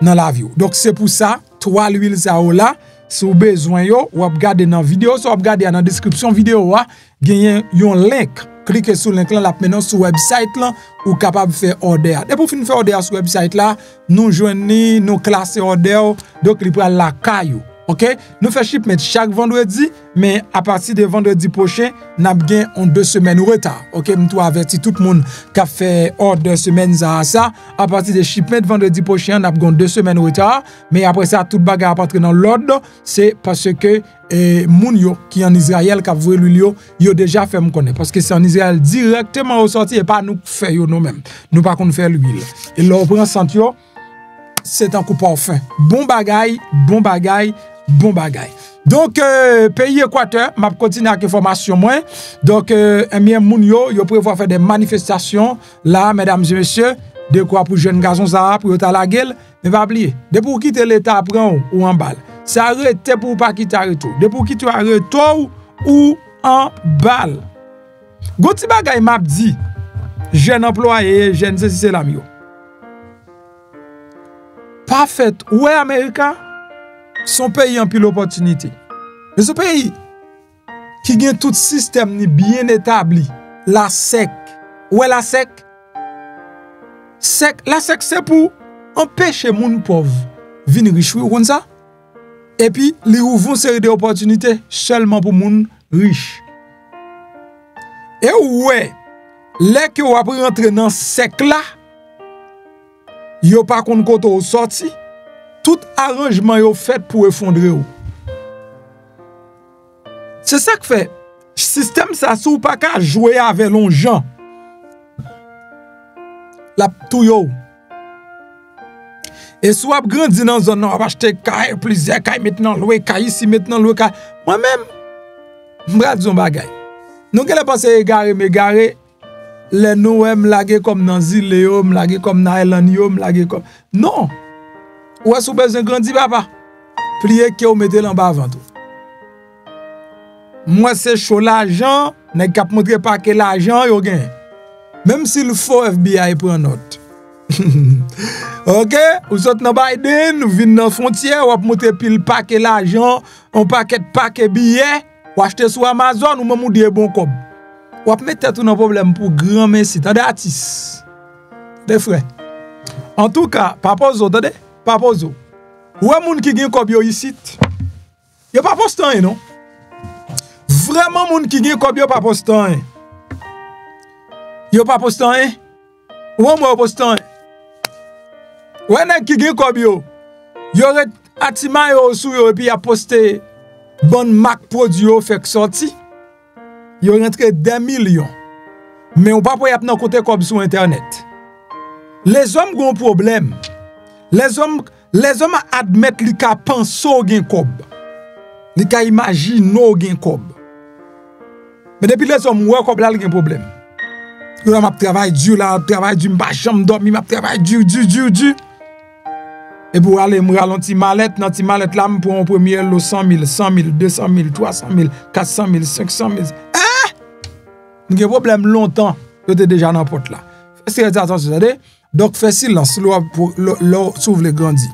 Speaker 1: dans la vie. Donc c'est pour ça, toi l'huile ça là, si vous avez besoin yo, ou regarder dans vidéo, soit regarder dans la description vidéo gagne un link. Cliquez sur le link là, la maintenant sur website là, ou capable de faire order. Et pour finir faire order sur website là, nous joindre, nous classer order, donc il prend la caillou. OK? Nous faisons shipment chaque vendredi, mais à partir de vendredi prochain, nous avons en 2 semaines retard. OK? Nous avertis tout le monde qui a fait order semaine ça. À partir de shipment vendredi prochain, nous avons 2 semaines retard. Mais après ça, tout bagarre à partir dans l'ordre, c'est parce que moun yo qui en Israël qui a voué l'huile yo déjà fait me connaître parce que c'est en Israël directement ressorti et pas nous faire yo nous-mêmes. Nous pas qu'on faire l'huile. Et là on prend sentio, c'est un coup parfum. Bon bagay. Donc pays Équateur, m'a continuer avec information moins. Donc bien moun yo prévoit faire des manifestations là mesdames et messieurs, de quoi pour jeunes garçons ça pour ta la gueule, mais pas oublier, de pour quitter l'état prend ou en balle. Ça arrête pour pas quitter retour. De pour quitter retour ou en balle. Gouti bagay m'a dit, jeune employé, jeune c'est la mio. Pas fait, ouais, Américain, son pays en pile opportunité. Mais ce pays qui gagne tout système ni bien établi, la SEC. Ouais, la SEC. La SEC, c'est pour empêcher moun pauvre venir riche, ou comme ça. Et puis, li ouvre une série d'opportunités seulement pour moun riche. Et ouais, les que vous avez rentré dans SEC là, yo pas kon koto ou sorti, tout arrangement yo fait pour effondrer ou. C'est ça que fait. Système ça sou pas ka jouer avec l'on gens. La tout yo. Et soit grandi dans zone on va acheter caille plusieurs caille maintenant louer caille ici maintenant louer caille. Moi-même m'ra di on bagay. Nous qu'elle pense égaré mais garé les nous m'laguer comme dans île yo, m'laguer comme dans island yo, m'laguer comme non. Ou est-ce que besoin grandi papa? Priez que vous mettez en bas avant tout. Moi c'est chaud l'argent, n'est cap montrer pas que l'argent yo gain. Même s'il faut FBI prend note. OK, vous êtes dans Biden, vous venez dans frontière, vous montrer pile paquet l'argent, un paquet billets, ou acheter sur Amazon ou même des bon cob. Ou mettre tout dans problème pour grand merci, t'as des artistes. Des frères. En tout cas, papa zo, attendez, papa zo. Ou un moun qui gen cob yo ici. Yo pas postant non. Vraiment moun qui gen cob yo pas postant. Yo pas postant ou moi postant. Ou un qui gen cob yo. Yo atima yo sou yo et puis a posté bon Mac produit yo fait sorti. Yo rentré des millions. Mais on pas pour y a nan côté cob sur internet. Les hommes ont un problème. Les hommes admettent li ka penser gen cob. Li ka imaginer gen cob. Mais depuis les hommes ouais cob là gen problème. Yo m'a travail dur là, travail dur, m'pa chambre dormi, m'a travail dur. Et pour aller me ralentir mallette, dans ti mallette là pour un premier lot 100 000, 100 000, 200 000, 300 000, 400 000, 500 000. Nous avons problème longtemps, vous êtes déjà dans la porte là. Faites attention, donc faites silence, l'eau s'ouvre les grandis.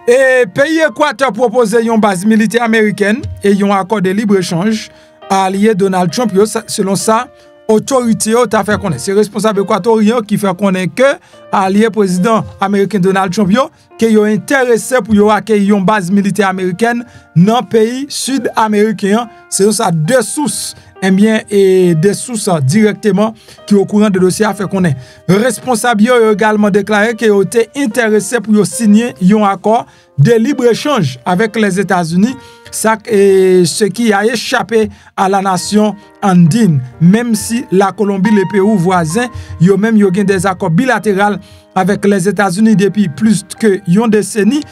Speaker 1: Et pays Équateur propose une base militaire américaine et un accord de libre-échange à allié Donald Trump. Selon ça, autorité a fait connaître. C'est responsable équatorien qui fait connaître que allié président américain Donald Trump qui est intéressé pour accueillir une base militaire américaine dans le pays sud-américain. C'est ça deux sources. Eh bien, et des sources directement qui au courant de dossier a fait qu'on est responsable a également déclaré qu'ils ont été intéressés pour signer un accord de libre-échange avec les États-Unis, ce qui a échappé à la nation andine, même si la Colombie, les Pérou voisins, ils ont même des accords bilatéraux avec les États-Unis depuis plus que une décennie,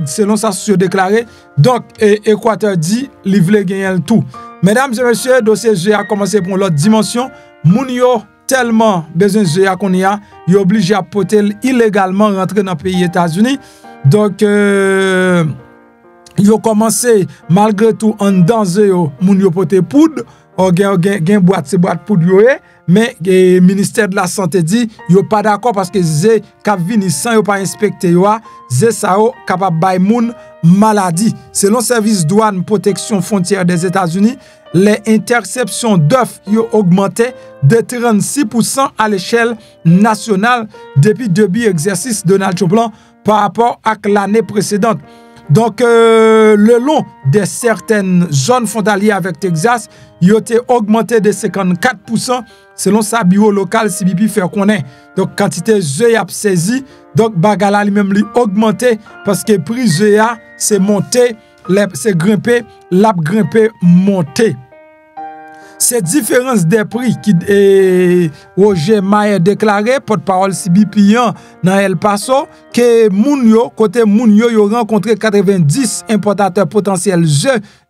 Speaker 1: selon ça, se déclaré. Donc, Équateur dit, il veut gagner tout. Mesdames et messieurs, dossier G a commencé pour l'autre dimension. Moun yo tellement besoin de G a qu'on y a, yo obligé à porter illégalement rentrer dans le pays États-Unis. Donc, yo commencé malgré tout en danger yo, moun yo porter poudre, gen boîte c'est boîte poudre yo mais le ministère de la santé dit yo pas d'accord parce que zé k'ap vini sans yo pas inspecter yo, zé ça yo capable bay moun maladie. Selon service douane protection frontière des États-Unis, les interceptions d'œufs ont augmenté de 36% à l'échelle nationale depuis le début de l'exercice de Donald Trump par rapport à l'année précédente. Donc, le long de certaines zones frontalières avec Texas, il a été augmenté de 54% selon sa bureau local CBP fait connaître. Donc, quantité de a saisi, donc bagala lui-même lui augmenté parce que prix de c'est monté, c'est grimpé, l'a grimpé, monté. Ces différences des prix qui Roger Mayer déclaré, porte-parole CBP dans El Paso, que Mounio, côté Mounio, yo rencontré 90 importateurs potentiels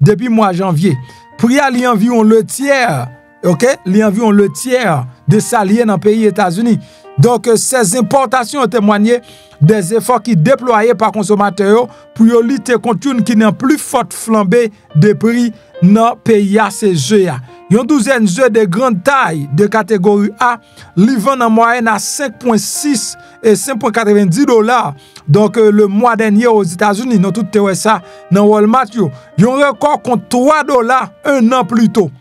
Speaker 1: depuis mois janvier. Prix à environ le tiers, ok? Environ le tiers de salier dans le pays États-Unis. Donc, ces importations ont témoigné des efforts qui déployés par consommateurs pour lutter contre une qui n'a plus forte flambée de prix dans le pays à ces œufs. Une douzaine d'œufs de grande taille de catégorie A livrant en moyenne à 5,6 et 5,90 $. Donc, le mois dernier aux États-Unis, nous tout ça dans Walmart, ils ont un record contre 3 $ un an plus tôt.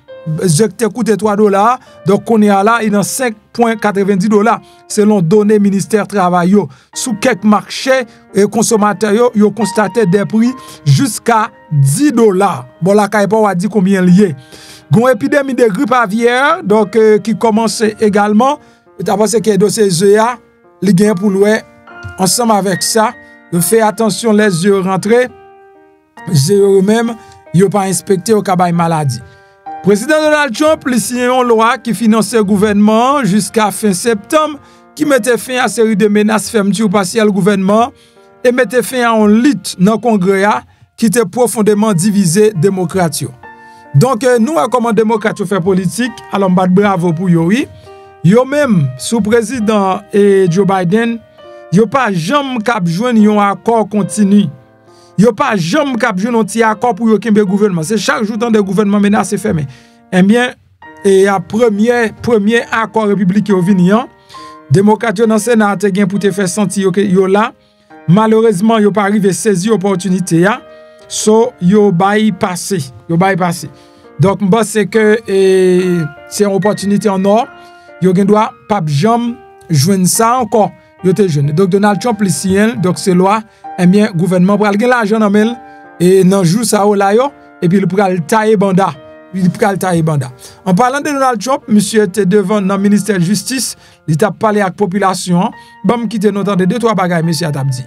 Speaker 1: Je t'ai coûté 3 $, donc on est là, il est dans 5,90 $ selon données ministère travail. Sous quelques marchés et consommateurs, ils ont constaté des prix jusqu'à 10 $. Bon, la caille pas dit combien lié. Une épidémie de grippe aviaire donc qui commence également. Et d'abord c'est que dossier ZEA, les gains pour louer ensemble avec ça, fait attention les yeux rentrés, eux-mêmes, ils pas inspecté au cabane maladie. Président Donald Trump a signé une loi qui finançait le gouvernement jusqu'à fin septembre, qui mettait fin à une série de menaces fermetures partielles au gouvernement et mettait fin à une lutte dans le Congrès qui était profondément divisé démocratique. Donc, nous, comme démocrates, fait politique, alors bravo pour eux. Yo même, sous président Joe Biden, yo pas jamais cap joindre un accord continu. Yo pas jamais cap joindre un petit accord pour yo kembe gouvernement. C'est chaque jour dans des gouvernements menacés fermés. Eh bien, et à premier accord républicain au vinian, démocrate dans Sénat te gen pour te faire sentir yo là. Malheureusement, yo pas arrivé saisir opportunité ya. So yo bay passé. Donc m'bos c'est que c'est une opportunité en or. Yo gen doit pas jam joindre ça encore. Yo te jeune. Donc Donald Trump li signé donc c'est loi eh bien gouvernement pral gen l'argent dans mel et nan jou ça là yo et puis il pral tailler banda. En parlant de Donald Trump, monsieur était devant dans le ministère de justice, il t'a parlé avec la population. Bon quitte nous entendre deux trois bagages monsieur a dit.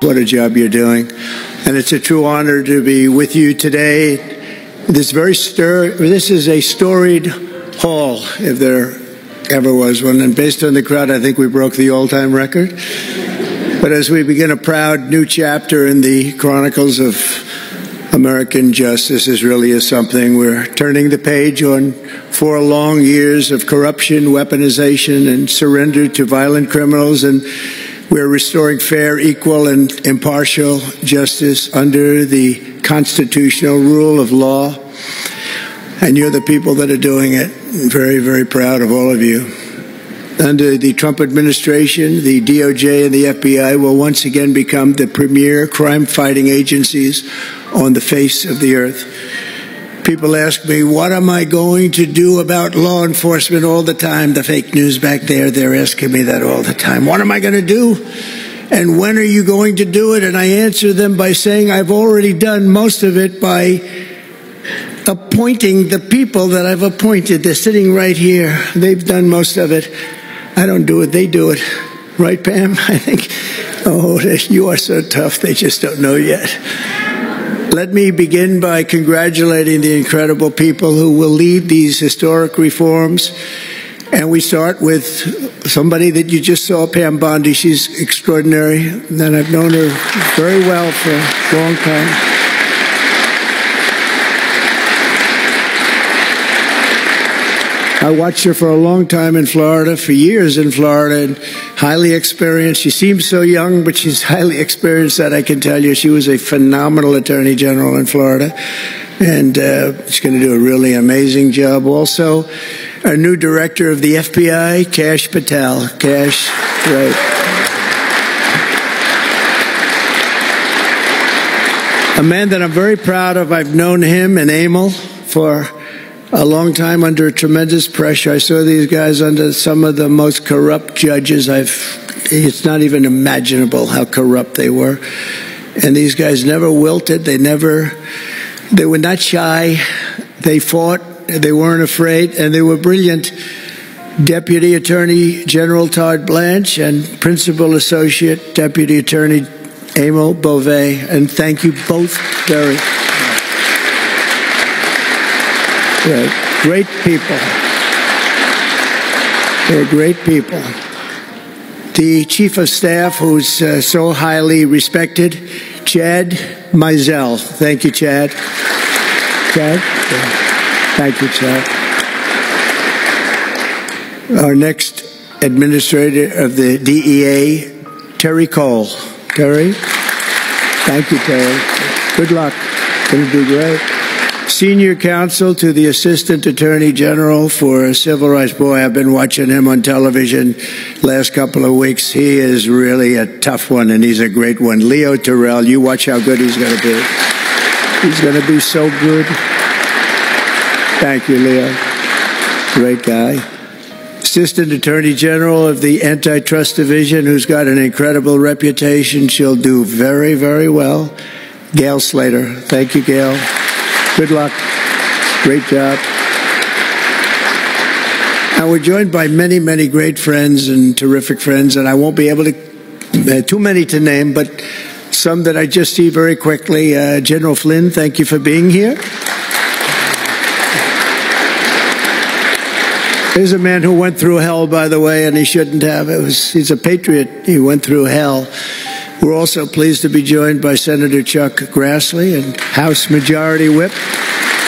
Speaker 2: What a job you're doing. And it's a true honor to be with you today. This is a storied hall, if there ever was one. And based on the crowd, I think we broke the all-time record. But as we begin a proud new chapter in the chronicles of American justice, this really is something. We're turning the page on 4 long years of corruption, weaponization, and surrender to violent criminals, and we're restoring fair, equal, and impartial justice under the constitutional rule of law. And you're the people that are doing it. I'm very, very proud of all of you. Under the Trump administration, the DOJ and the FBI will once again become the premier crime-fighting agencies on the face of the earth. People ask me, what am I going to do about law enforcement all the time? The fake news back there, they're asking me that all the time. What am I going to do? And when are you going to do it? And I answer them by saying I've already done most of it by appointing the people that I've appointed. They're sitting right here. They've done most of it. I don't do it, they do it. Right, Pam? I think, oh, you are so tough, they just don't know yet. Let me begin by congratulating the incredible people who will lead these historic reforms. And we start with somebody that you just saw, Pam Bondi. She's extraordinary, and I've known her very well for a long time. I watched her for a long time in Florida, for years in Florida, and highly experienced. She seems so young, but she's highly experienced, that I can tell you. She was a phenomenal attorney general in Florida, and she's going to do a really amazing job. Also, our new director of the FBI, Kash Patel. Kash, right. A man that I'm very proud of. I've known him and Emil for a long time under tremendous pressure. I saw these guys under some of the most corrupt judges. It's not even imaginable how corrupt they were. And these guys never wilted. They were not shy. They fought. They weren't afraid. And they were brilliant. Deputy Attorney General Todd Blanche and Principal Associate Deputy Attorney Emil Beauvais. And thank you both very much. They're great people. They're great people. The Chief of Staff, who's so highly respected, Chad Mizell. Thank you, Chad. Chad? Yeah. Thank you, Chad. our next administrator of the DEA, Terry Cole. Terry? Thank you, Terry. Good luck. It's going to be great. Senior counsel to the Assistant Attorney General for Civil Rights. Boy, I've been watching him on television last couple of weeks. He is really a tough one, and he's a great one. Leo Terrell, you watch how good he's going to be. He's going to be so good. Thank you, Leo. Great guy. Assistant Attorney General of the Antitrust Division, who's got an incredible reputation. She'll do very, very well. Gail Slater. Thank you, Gail. Good luck. Great job. Now, we're joined by many, many great friends and terrific friends, and I won't be able to, too many to name, but some that I just see very quickly. General Flynn, thank you for being here. Here's a man who went through hell, by the way, and he shouldn't have. He's a patriot. He went through hell. We're also pleased to be joined by Senator Chuck Grassley and House Majority Whip.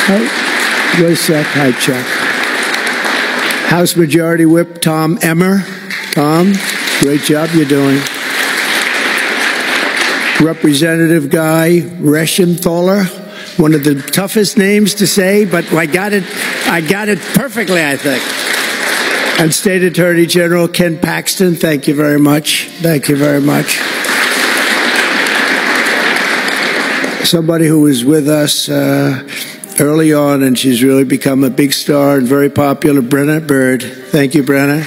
Speaker 2: Wait a sec. Hi, Chuck. House Majority Whip Tom Emmer. Tom, great job you're doing. Representative Guy Reschenthaler, one of the toughest names to say, but I got it perfectly, I think. And State Attorney General Ken Paxton, thank you very much. Thank you very much. Somebody who was with us early on, and she's really become a big star and very popular, Brenna Bird. Thank you, Brenna.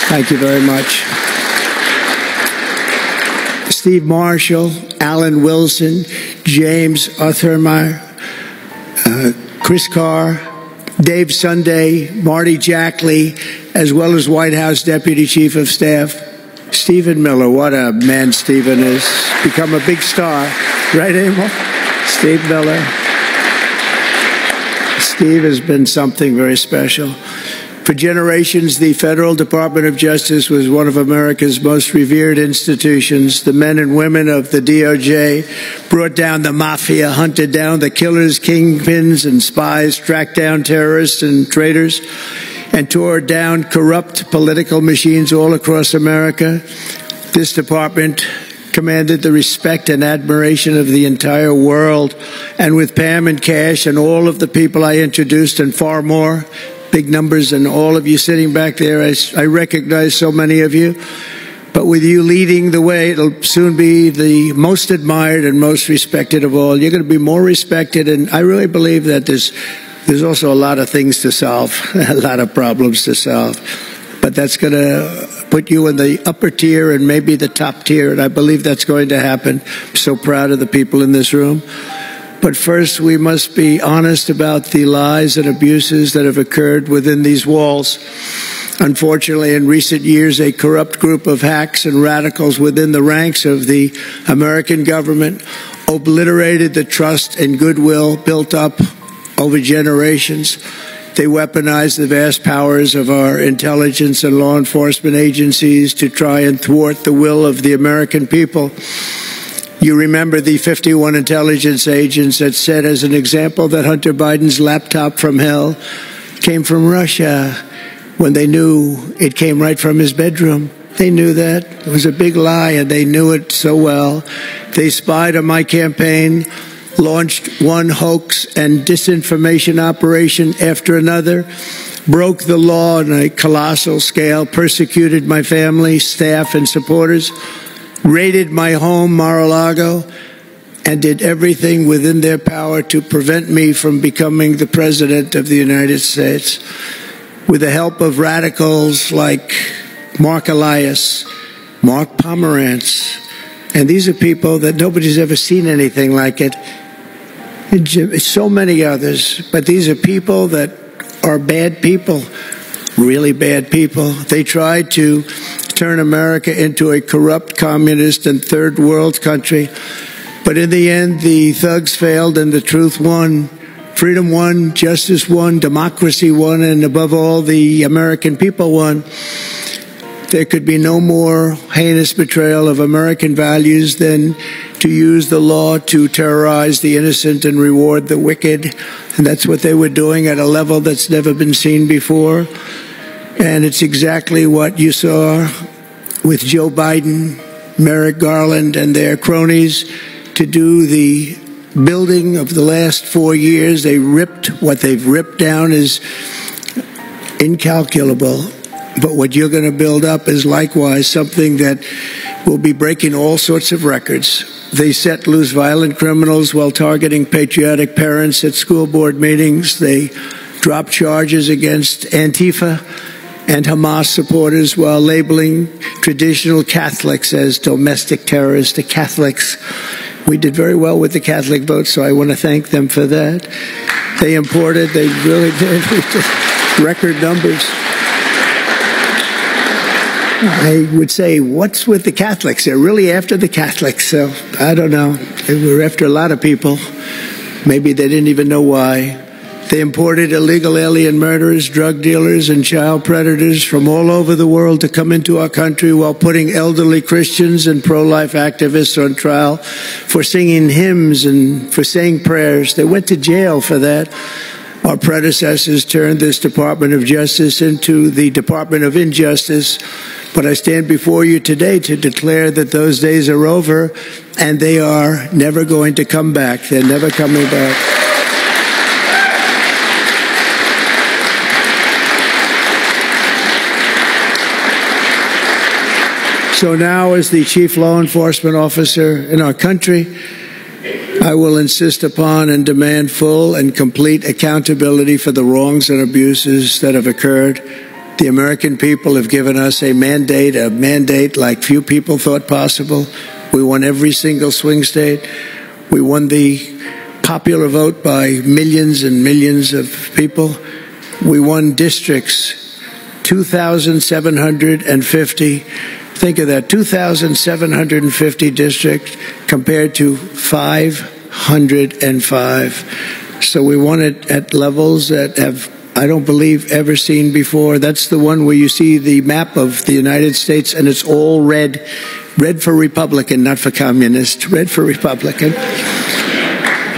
Speaker 2: Thank you very much. Steve Marshall, Alan Wilson, James Othermeyer, Chris Carr, Dave Sunday, Marty Jackley, as well as White House Deputy Chief of Staff, Stephen Miller. What a man Stephen is. Become a big star. Right, Emil? Steve Miller. Steve has been something very special. For generations, the Federal Department of Justice was one of America's most revered institutions. The men and women of the DOJ brought down the mafia, hunted down the killers, kingpins, and spies, tracked down terrorists and traitors, and tore down corrupt political machines all across America. This department commanded the respect and admiration of the entire world. And with Pam and Cash and all of the people I introduced and far more, big numbers, and all of you sitting back there, I recognize so many of you. But with you leading the way, it'll soon be the most admired and most respected of all. You're going to be more respected, and I really believe that there's also a lot of things to solve, a lot of problems to solve. But that's going to put you in the upper tier and maybe the top tier, and I believe that's going to happen. I'm so proud of the people in this room. But first, we must be honest about the lies and abuses that have occurred within these walls. Unfortunately, in recent years, a corrupt group of hacks and radicals within the ranks of the American government obliterated the trust and goodwill built up over generations. They weaponized the vast powers of our intelligence and law enforcement agencies to try and thwart the will of the American people. You remember the 51 intelligence agents that said, as an example, that Hunter Biden's laptop from hell came from Russia when they knew it came right from his bedroom. They knew that. It was a big lie, and they knew it so well. They spied on my campaign, launched one hoax and disinformation operation after another, broke the law on a colossal scale, persecuted my family, staff, and supporters, raided my home, Mar-a-Lago, and did everything within their power to prevent me from becoming the President of the United States. With the help of radicals like Mark Elias, Mark Pomerantz, and these are people that nobody's ever seen anything like it. So many others, but these are people that are bad people, really bad people. They tried to turn America into a corrupt, communist, and third world country. But in the end, the thugs failed and the truth won. Freedom won, justice won, democracy won, and above all, the American people won. There could be no more heinous betrayal of American values than to use the law to terrorize the innocent and reward the wicked. And that's what they were doing at a level that's never been seen before. And it's exactly what you saw with Joe Biden, Merrick Garland, and their cronies to do the building of the last 4 years. They ripped, what they've ripped down is incalculable. But what you're going to build up is likewise something that will be breaking all sorts of records. They set loose violent criminals while targeting patriotic parents at school board meetings. They dropped charges against Antifa and Hamas supporters while labeling traditional Catholics as domestic terrorists. The Catholics, we did very well with the Catholic vote, so I want to thank them for that. They really did record numbers. I would say, what's with the Catholics? They're really after the Catholics, so I don't know. They were after a lot of people. Maybe they didn't even know why. They imported illegal alien murderers, drug dealers, and child predators from all over the world to come into our country while putting elderly Christians and pro-life activists on trial for singing hymns and for saying prayers. They went to jail for that. Our predecessors turned this Department of Justice into the Department of Injustice. But I stand before you today to declare that those days are over, and they are never going to come back. They're never coming back. So now, as the chief law enforcement officer in our country, I will insist upon and demand full and complete accountability for the wrongs and abuses that have occurred. The American people have given us a mandate like few people thought possible. We won every single swing state. We won the popular vote by millions and millions of people. We won districts, 2,750. Think of that, 2,750 districts compared to 505. So we won it at levels that have, I don't believe, ever seen before. That's the one where you see the map of the United States and it's all red. Red for Republican, not for communist. Red for Republican.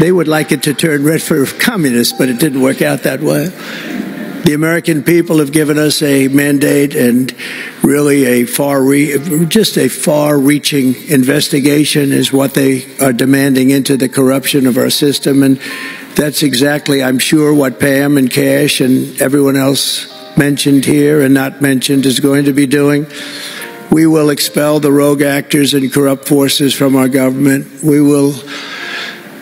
Speaker 2: They would like it to turn red for communist, but it didn't work out that way. The American people have given us a mandate and really a far-reaching investigation is what they are demanding into the corruption of our system. And that's exactly, I'm sure, what Pam and Cash and everyone else mentioned here and not mentioned is going to be doing. We will expel the rogue actors and corrupt forces from our government. We will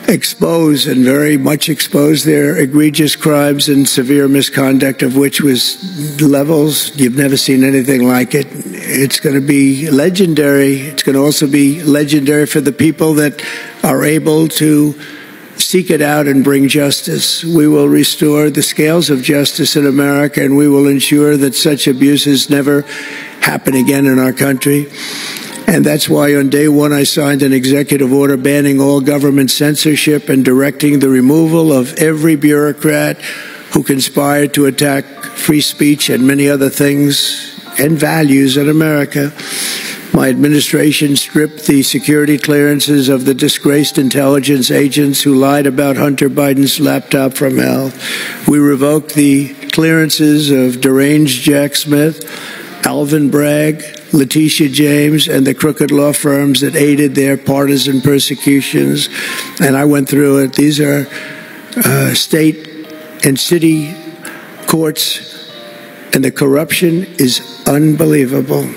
Speaker 2: expose and very much expose their egregious crimes and severe misconduct, of which was levels you've never seen anything like it. It's going to be legendary. It's going to also be legendary for the people that are able to seek it out and bring justice. We will restore the scales of justice in America, and we will ensure that such abuses never happen again in our country. And that's why on day one I signed an executive order banning all government censorship and directing the removal of every bureaucrat who conspired to attack free speech and many other things and values in America. My administration stripped the security clearances of the disgraced intelligence agents who lied about Hunter Biden's laptop from hell. We revoked the clearances of deranged Jack Smith, Alvin Bragg, Letitia James, and the crooked law firms that aided their partisan persecutions. And I went through it. These are state and city courts, and the corruption is unbelievable.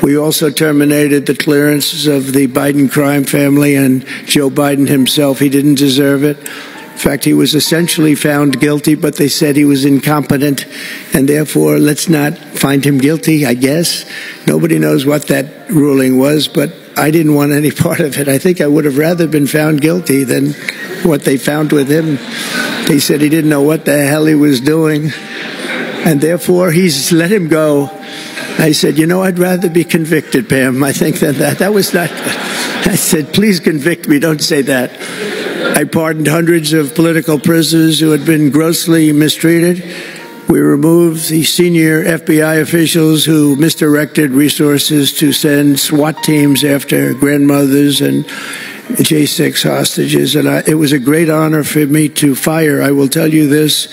Speaker 2: We also terminated the clearances of the Biden crime family and Joe Biden himself. He didn't deserve it. In fact, he was essentially found guilty, but they said he was incompetent, and therefore let's not find him guilty, I guess. Nobody knows what that ruling was, but I didn't want any part of it. I think I would have rather been found guilty than what they found with him. They said he didn't know what the hell he was doing, and therefore he's let him go. I said, you know, I'd rather be convicted, Pam, I think, than that. That was not good. I said, please convict me, don't say that. I pardoned hundreds of political prisoners who had been grossly mistreated. We removed the senior FBI officials who misdirected resources to send SWAT teams after grandmothers and J6 hostages. And it was a great honor for me to fire, I will tell you this,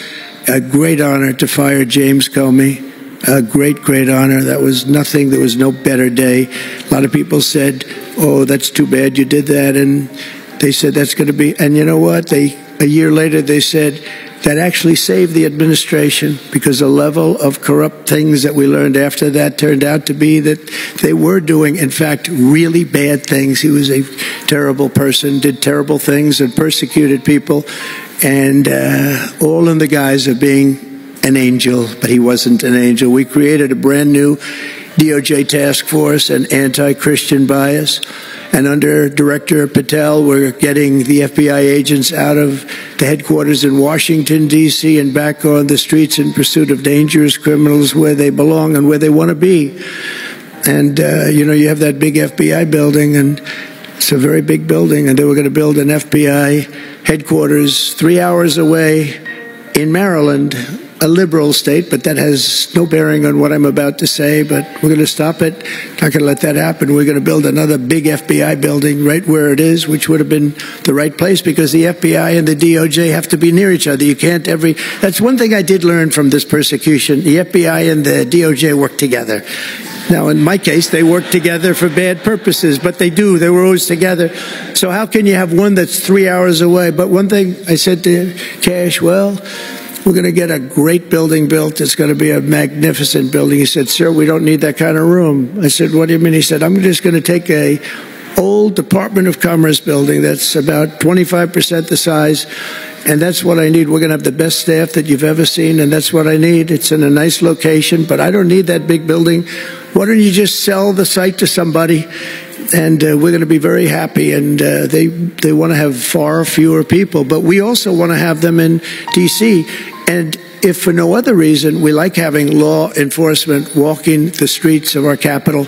Speaker 2: a great honor to fire James Comey. a great, great honor. That was nothing. There was no better day. A lot of people said, oh, that's too bad you did that. And they said that's going to be, and you know what? A year later, they said that actually saved the administration, because the level of corrupt things that we learned after that turned out to be that they were doing, in fact, really bad things. He was a terrible person, did terrible things, and persecuted people, and all in the guise of being an angel, but he wasn't an angel. We created a brand new DOJ task force and anti-Christian bias. And under Director Patel, we're getting the FBI agents out of the headquarters in Washington, D.C., and back on the streets in pursuit of dangerous criminals where they belong and where they want to be. And, you have that big FBI building, and it's a very big building, and they were going to build an FBI headquarters 3 hours away in Maryland, a liberal state, but that has no bearing on what I'm about to say, but we're going to stop it. Not going to let that happen. We're going to build another big FBI building right where it is, which would have been the right place, because the FBI and the DOJ have to be near each other. You can't that's one thing I did learn from this persecution. The FBI and the DOJ work together. Now, in my case, they work together for bad purposes, but they do. They were always together. So how can you have one that's 3 hours away? But one thing I said to Cash, well, we're going to get a great building built. It's going to be a magnificent building. He said, sir, we don't need that kind of room. I said, what do you mean? He said, I'm just going to take a old Department of Commerce building that's about 25% the size, and that's what I need. We're going to have the best staff that you've ever seen, and that's what I need. It's in a nice location, but I don't need that big building. Why don't you just sell the site to somebody? And we're going to be very happy. And they want to have far fewer people, but we also want to have them in D.C. And if for no other reason, we like having law enforcement walking the streets of our capital,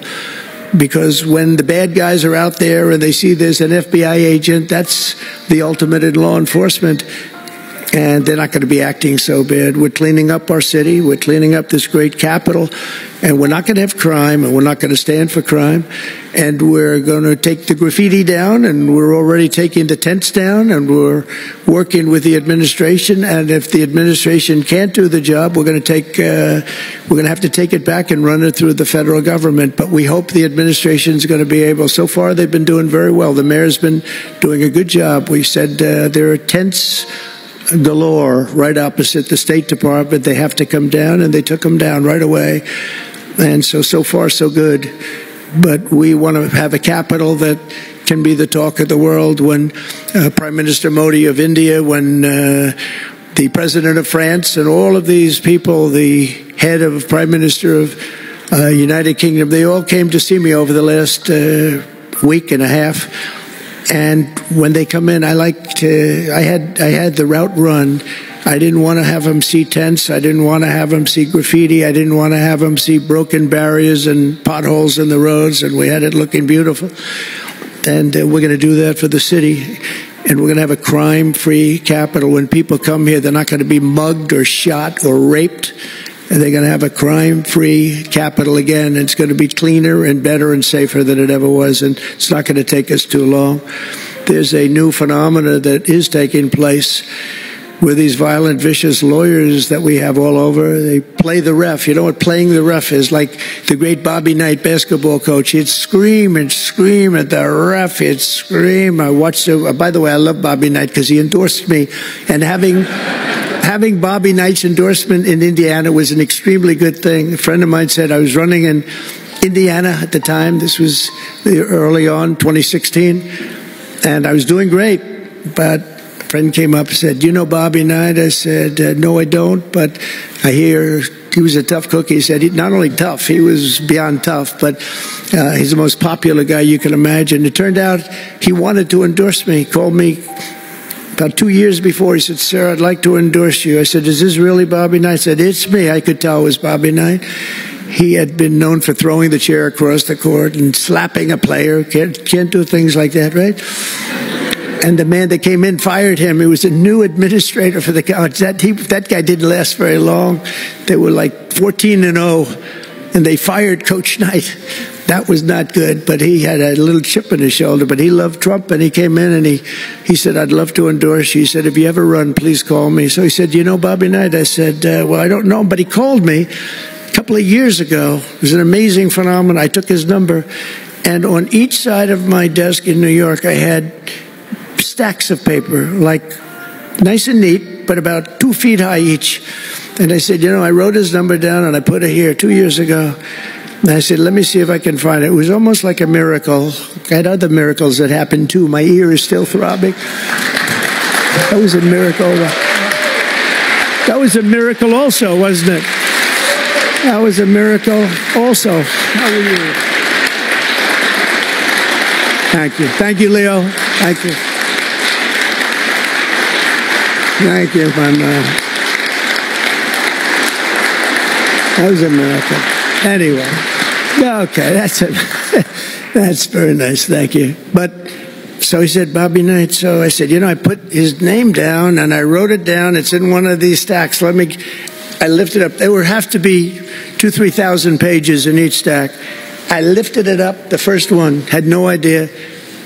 Speaker 2: because when the bad guys are out there and they see there's an FBI agent, that's the ultimate in law enforcement. And they're not going to be acting so bad. We're cleaning up our city. We're cleaning up this great capital. And we're not going to have crime, and we're not going to stand for crime. And we're going to take the graffiti down, and we're already taking the tents down, and we're working with the administration. And if the administration can't do the job, we're going to have to take it back and run it through the federal government. But we hope the administration is going to be able. So far, they've been doing very well. The mayor's been doing a good job. We said there are tents galore right opposite the State Department. They have to come down, and they took them down right away. And so far, so good. But we want to have a capital that can be the talk of the world. When Prime Minister Modi of India, when the President of France, and all of these people, the head of Prime Minister of United Kingdom, they all came to see me over the last week and a half. And when they come in, I had the route run. I didn't want to have them see tents. I didn't want to have them see graffiti. I didn't want to have them see broken barriers and potholes in the roads. And we had it looking beautiful. And we're going to do that for the city. And we're going to have a crime-free capital. When people come here, they're not going to be mugged or shot or raped. And they're going to have a crime-free capital again. And it's going to be cleaner and better and safer than it ever was. And it's not going to take us too long. There's a new phenomena that is taking place with these violent, vicious lawyers that we have all over. They play the ref. You know what playing the ref is? Like the great Bobby Knight basketball coach. He'd scream and scream at the ref. He'd scream. I watched it. By the way, I love Bobby Knight because he endorsed me. And having Bobby Knight's endorsement in Indiana was an extremely good thing. A friend of mine said I was running in Indiana at the time. This was early on, 2016. And I was doing great. But a friend came up and said, "Do you know Bobby Knight?" I said, "No, I don't, but I hear he was a tough cookie." He said, not only tough, he was beyond tough, but he's the most popular guy you can imagine. It turned out he wanted to endorse me. He called me about 2 years before. He said, "Sir, I'd like to endorse you." I said, "Is this really Bobby Knight?" He said, "It's me." I could tell it was Bobby Knight. He had been known for throwing the chair across the court and slapping a player. Can't do things like that, right? And the man that came in fired him. He was a new administrator for the college. That guy didn't last very long. They were like 14-0, and they fired Coach Knight. That was not good, but he had a little chip in his shoulder. But he loved Trump, and he came in, and he said, "I'd love to endorse you." He said, "If you ever run, please call me." So he said, "You know Bobby Knight?" I said, "Well, I don't know him," but he called me couple of years ago, it was an amazing phenomenon. I took his number, and on each side of my desk in New York, I had stacks of paper, like nice and neat, but about 2 feet high each. And I said, I wrote his number down and I put it here 2 years ago. And I said, let me see if I can find it. It was almost like a miracle. I had other miracles that happened too. My ear is still throbbing. That was a miracle. That was a miracle also, wasn't it? That was a miracle also. How are you? Thank you. Thank you, Leo. Thank you. Thank you, my man. That was a miracle. Anyway, okay, that's it. That's very nice. Thank you. But so he said, Bobby Knight. So I said, I put his name down and I wrote it down. It's in one of these stacks. I lifted up. There would have to be 2,000 to 3,000 pages in each stack. I lifted it up. The first one, had no idea.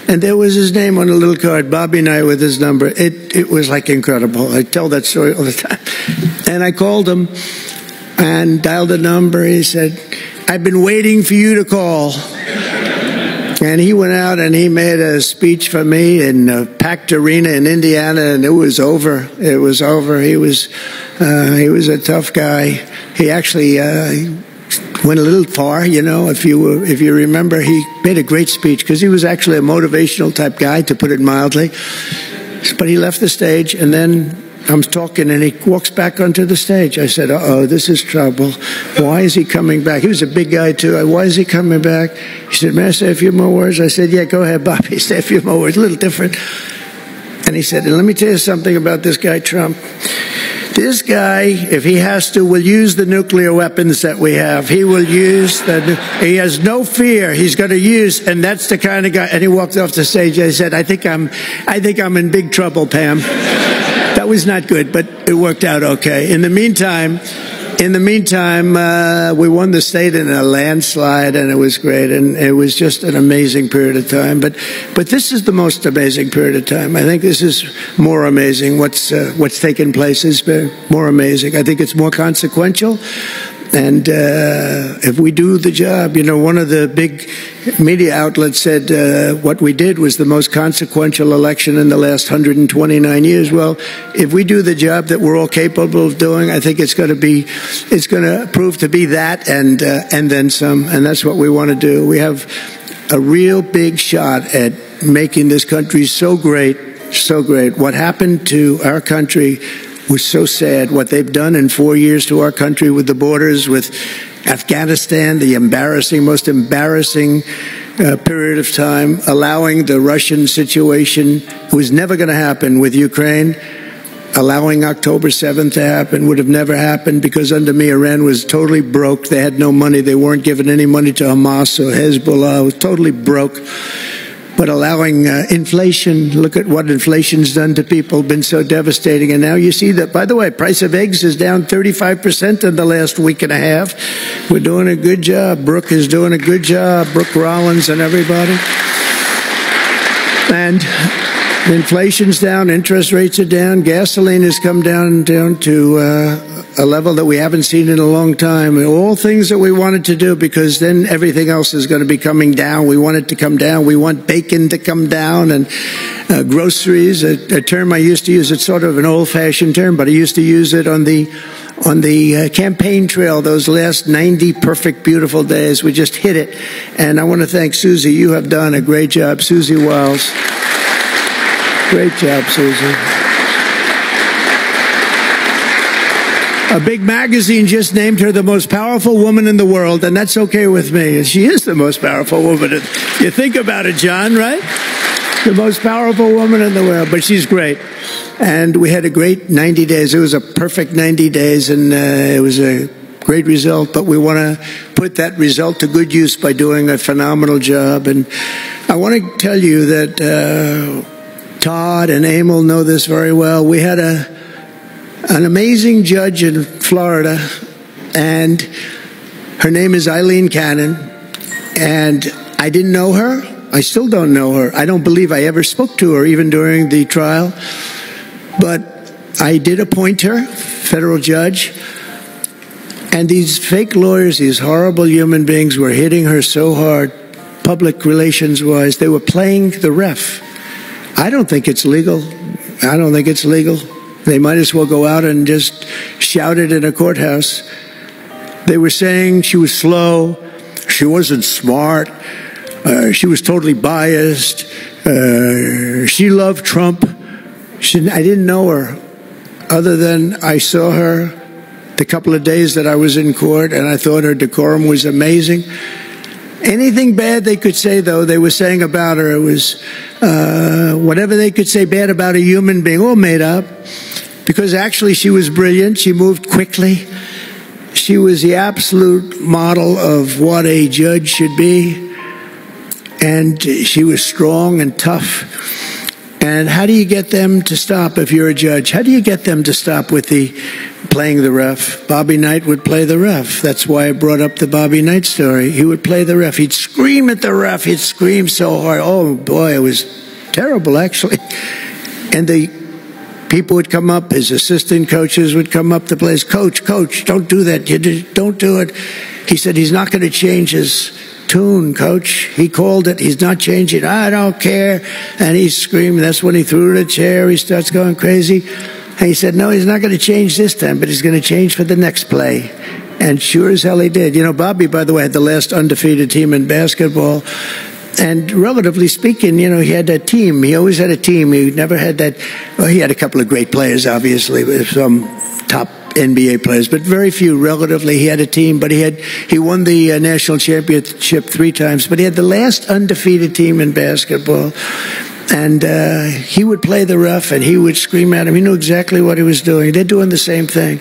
Speaker 2: And there was his name on a little card, Bobby Knight with his number. It was like incredible. I tell that story all the time. And I called him and dialed a number. He said, I've been waiting for you to call. And he went out and he made a speech for me in a packed arena in Indiana, and it was over. It was over. He was a tough guy. He actually went a little far, if you remember. He made a great speech because he was actually a motivational type guy, to put it mildly. But he left the stage, and then I'm talking, and he walks back onto the stage. I said, uh-oh, this is trouble. Why is he coming back? He was a big guy, too. Why is he coming back? He said, may I say a few more words? I said, yeah, go ahead, Bobby. Say a few more words. A little different. And he said, let me tell you something about this guy, Trump. This guy, if he has to, will use the nuclear weapons that we have. He will use he has no fear. He's going to use, and that's the kind of guy. And he walked off the stage. I said, I think I'm in big trouble, Pam. That was not good, but it worked out okay. In the meantime, we won the state in a landslide, and it was great, and it was just an amazing period of time. But this is the most amazing period of time. I think this is more amazing. What's taken place is more amazing. I think it's more consequential. And if we do the job, one of the big media outlets said what we did was the most consequential election in the last 129 years. Well, if we do the job that we're all capable of doing, I think it's going to prove to be that and then some. And that's what we want to do. We have a real big shot at making this country so great, so great. What happened to our country was so sad. What they've done in 4 years to our country with the borders, with Afghanistan, the most embarrassing period of time, allowing the Russian situation, was never going to happen, with Ukraine. Allowing October 7th to happen would have never happened, because under me, Iran was totally broke. They had no money. They weren't giving any money to Hamas or Hezbollah. It was totally broke. But allowing inflation, look at what inflation's done to people, been so devastating. And now you see that, by the way, price of eggs is down 35% in the last week and a half. We're doing a good job. Brooke is doing a good job. Brooke Rollins and everybody. And inflation's down, interest rates are down, gasoline has come down to a level that we haven't seen in a long time. All things that we wanted to do, because then everything else is going to be coming down. We want it to come down. We want bacon to come down, and groceries, a term I used to use. It's sort of an old-fashioned term, but I used to use it on the campaign trail, those last 90 perfect, beautiful days. We just hit it. And I want to thank Susie. You have done a great job, Susie Wiles. Great job, Susie. A big magazine just named her the most powerful woman in the world, and that's okay with me. She is the most powerful woman. You think about it, John, right? The most powerful woman in the world, but she's great. And we had a great 90 days. It was a perfect 90 days, and it was a great result, but we want to put that result to good use by doing a phenomenal job. And I want to tell you that Todd and Emil know this very well. We had an amazing judge in Florida, and her name is Eileen Cannon, and I didn't know her. I still don't know her. I don't believe I ever spoke to her, even during the trial, but I did appoint her federal judge. And these fake lawyers, these horrible human beings, were hitting her so hard, public relations-wise, they were playing the ref. I don't think it's legal. I don't think it's legal. They might as well go out and just shout it in a courthouse. They were saying she was slow, she wasn't smart, she was totally biased, she loved Trump. I didn't know her other than I saw her the couple of days that I was in court, and I thought her decorum was amazing. Anything bad they could say, though, they were saying about her, it was whatever they could say bad about a human being, all made up, because actually she was brilliant. She moved quickly. She was the absolute model of what a judge should be, and she was strong and tough. And how do you get them to stop if you're a judge? How do you get them to stop with the playing the ref? Bobby Knight would play the ref. That's why I brought up the Bobby Knight story. He would play the ref. He'd scream at the ref. He'd scream so hard. Oh, boy, it was terrible, actually. And the people would come up, his assistant coaches would come up to players. Coach, don't do that. Don't do it. He said he's not going to change his tune, Coach. He called it. He's not changing. I don't care. And he's screaming. That's when he threw the chair. He starts going crazy. And he said, no, he's not going to change this time, but he's going to change for the next play. And sure as hell he did. You know, Bobby, by the way, had the last undefeated team in basketball. And relatively speaking, you know, he had that team. He always had a team. He never had that. Well, he had a couple of great players, obviously, with some top NBA players, but very few relatively. He had a team, but he won the national championship 3 times, but he had the last undefeated team in basketball. And he would play the ref, and he would scream at him. He knew exactly what he was doing. They're doing the same thing.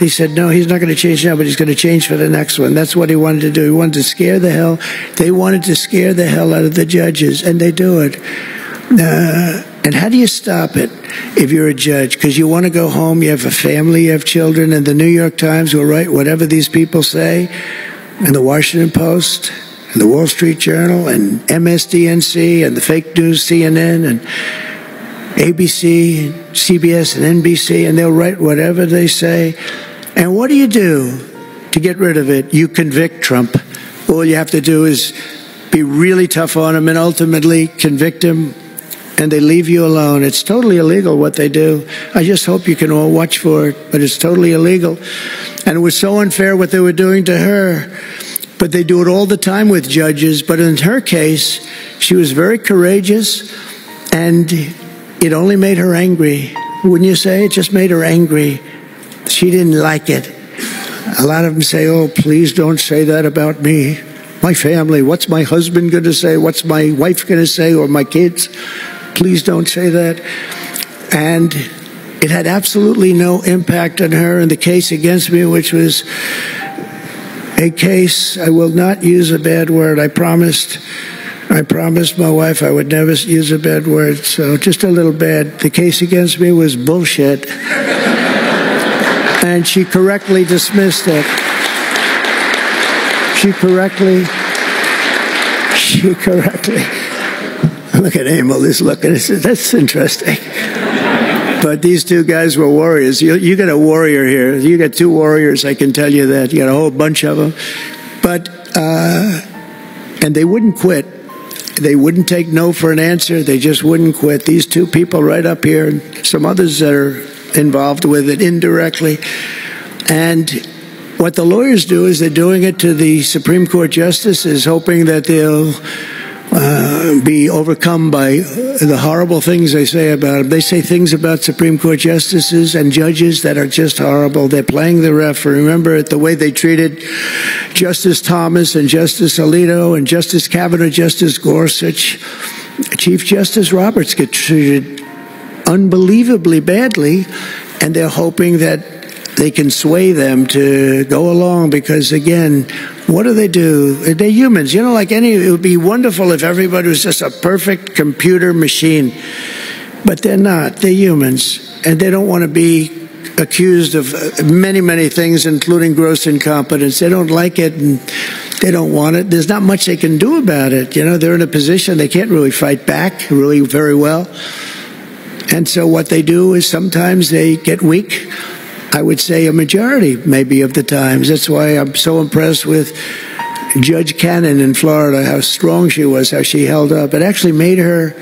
Speaker 2: He said, no, he's not going to change now, but he's going to change for the next one. That's what he wanted to do. He wanted to scare the hell. They wanted to scare the hell out of the judges, and they do it. And how do you stop it if you're a judge? Because you want to go home, you have a family, you have children, and the New York Times will write whatever these people say, and the Washington Post, and the Wall Street Journal, and MSDNC, and the fake news CNN, and ABC, and CBS, and NBC, and they'll write whatever they say. And what do you do to get rid of it? You convict Trump. All you have to do is be really tough on him and ultimately convict him, and they leave you alone. It's totally illegal what they do. I just hope you can all watch for it, but it's totally illegal. And it was so unfair what they were doing to her. But they do it all the time with judges. But in her case, she was very courageous, and it only made her angry. Wouldn't you say? It just made her angry. She didn't like it. A lot of them say, oh, please don't say that about me. My family, what's my husband going to say? What's my wife going to say, or my kids? Please don't say that. And it had absolutely no impact on her in the case against me, which was a case, I will not use a bad word. I promised my wife I would never use a bad word, so just a little bad. The case against me was bullshit. And she correctly dismissed it. She correctly. Look at Emil, he's looking. That's interesting. But these 2 guys were warriors. You got a warrior here. You got 2 warriors, I can tell you that. You got a whole bunch of them. But, and they wouldn't quit. They wouldn't take no for an answer. They just wouldn't quit. These 2 people right up here, and some others that are involved with it indirectly. And what the lawyers do is they're doing it to the Supreme Court justices, hoping that they'll be overcome by the horrible things they say about them. They say things about Supreme Court justices and judges that are just horrible. They're playing the ref. Remember the way they treated Justice Thomas and Justice Alito and Justice Kavanaugh, Justice Gorsuch. Chief Justice Roberts get treated unbelievably badly, and they're hoping that they can sway them to go along because, again, what do? They're humans. You know, like it would be wonderful if everybody was just a perfect computer machine. But they're not. They're humans. And they don't want to be accused of many, many things, including gross incompetence. They don't like it, and they don't want it. There's not much they can do about it. You know, they're in a position they can't really fight back really very well. And so what they do is sometimes they get weak, I would say a majority, maybe, of the times. That's why I'm so impressed with Judge Cannon in Florida, how strong she was, how she held up. It actually made her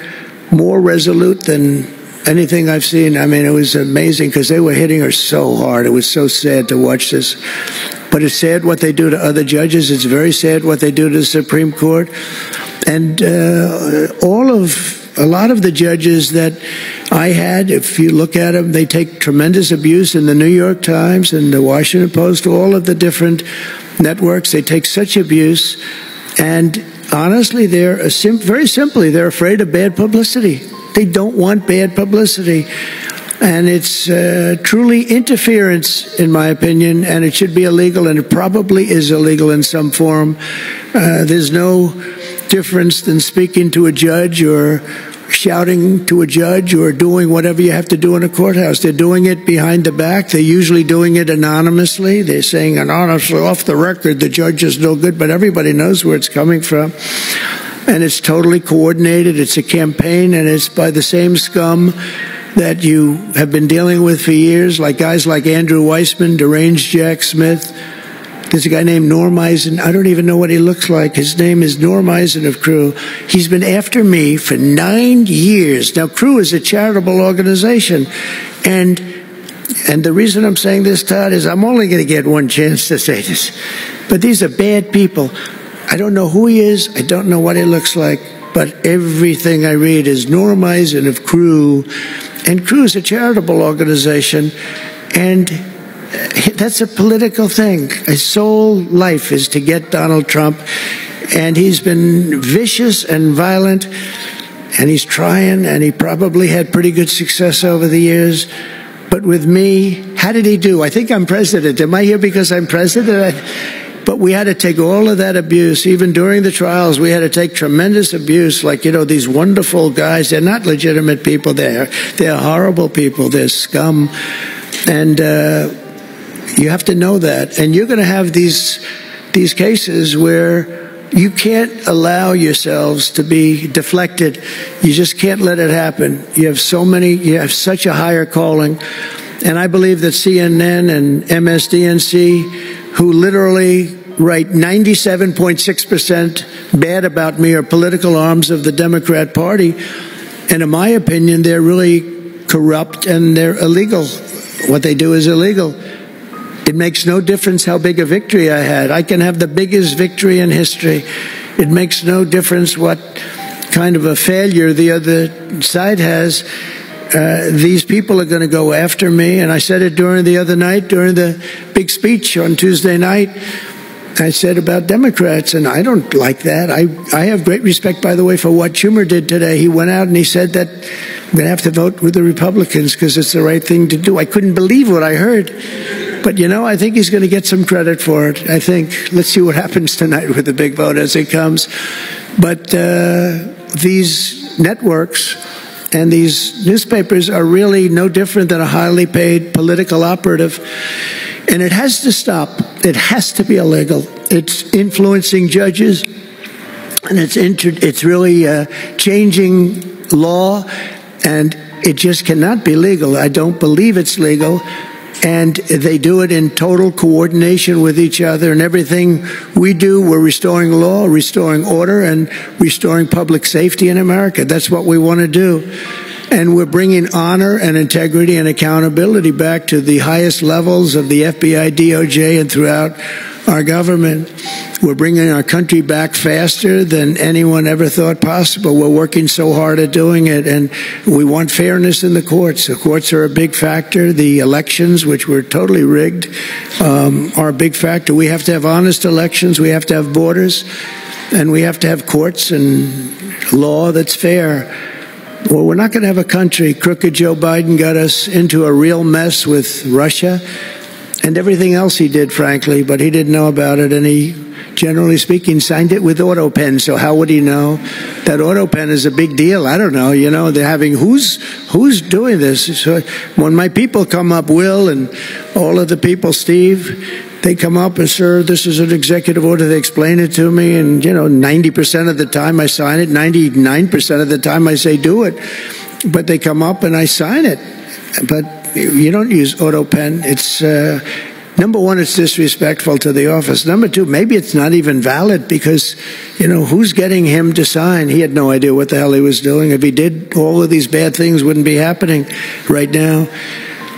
Speaker 2: more resolute than anything I've seen. I mean, it was amazing because they were hitting her so hard. It was so sad to watch this. But it's sad what they do to other judges. It's very sad what they do to the Supreme Court. And a lot of the judges that I had, if you look at them, they take tremendous abuse in the New York Times and the Washington Post, all of the different networks. They take such abuse. And honestly, very simply, they're afraid of bad publicity. They don't want bad publicity. And it's truly interference, in my opinion, and it should be illegal, and it probably is illegal in some form. There's no difference than speaking to a judge or shouting to a judge or doing whatever you have to do in a courthouse. They're doing it behind the back. They're usually doing it anonymously. They're saying anonymously, off the record, the judge is no good, but everybody knows where it's coming from. And it's totally coordinated. It's a campaign, and it's by the same scum that you have been dealing with for years, like guys like Andrew Weissman, deranged Jack Smith. There's a guy named Norm Eisen. I don't even know what he looks like. His name is Norm Eisen of Crew. He's been after me for 9 years. Now, Crew is a charitable organization. And the reason I'm saying this, Todd, is I'm only going to get one chance to say this. But these are bad people. I don't know who he is. I don't know what he looks like. But everything I read is Norm Eisen of Crew. And Crew is a charitable organization. And that's a political thing. His sole life is to get Donald Trump. And he's been vicious and violent. And he's trying. And he probably had pretty good success over the years. But with me, how did he do? I think I'm president. Am I here because I'm president? But we had to take all of that abuse. Even during the trials, we had to take tremendous abuse. Like, you know, these wonderful guys, they're not legitimate people. They're horrible people. They're scum. And you have to know that. And you're going to have these cases where you can't allow yourselves to be deflected. You just can't let it happen. You have such a higher calling. And I believe that CNN and MSDNC, who literally write 97.6% bad about me, are political arms of the Democrat Party. And in my opinion, they're really corrupt and they're illegal. What they do is illegal. It makes no difference how big a victory I had. I can have the biggest victory in history. It makes no difference what kind of a failure the other side has. These people are going to go after me. And I said it during the other night, during the big speech on Tuesday night. I said about Democrats, and I don't like that. I have great respect, by the way, for what Schumer did today. He went out and he said that I'm going to have to vote with the Republicans because it's the right thing to do. I couldn't believe what I heard. But, you know, I think he's going to get some credit for it. I think, let's see what happens tonight with the big vote as it comes. But these networks and these newspapers are really no different than a highly paid political operative. And it has to stop. It has to be illegal. It's influencing judges, and it's really changing law, and it just cannot be legal. I don't believe it's legal. And they do it in total coordination with each other. And everything we do, we're restoring law, restoring order, and restoring public safety in America. That's what we want to do. And we're bringing honor and integrity and accountability back to the highest levels of the FBI, DOJ, and throughout our government. We're bringing our country back faster than anyone ever thought possible. We're working so hard at doing it, and we want fairness in the courts. The courts are a big factor. The elections, which were totally rigged, are a big factor. We have to have honest elections. We have to have borders, and we have to have courts and law that's fair. Well, we're not going to have a country. Crooked Joe Biden got us into a real mess with Russia and everything else he did, frankly, but he didn't know about it, and he, generally speaking, signed it with AutoPen. So how would he know? That AutoPen is a big deal. I don't know. You know, they're having, who's doing this? So when my people come up, Will and all of the people, Steve, they come up and, sir, this is an executive order. They explain it to me, and, you know, 90% of the time I sign it. 99% of the time I say do it. But they come up and I sign it. But you don't use auto pen. It's number one, it's disrespectful to the office. Number two, maybe it's not even valid because, who's getting him to sign? He had no idea what the hell he was doing. If he did, all of these bad things wouldn't be happening right now.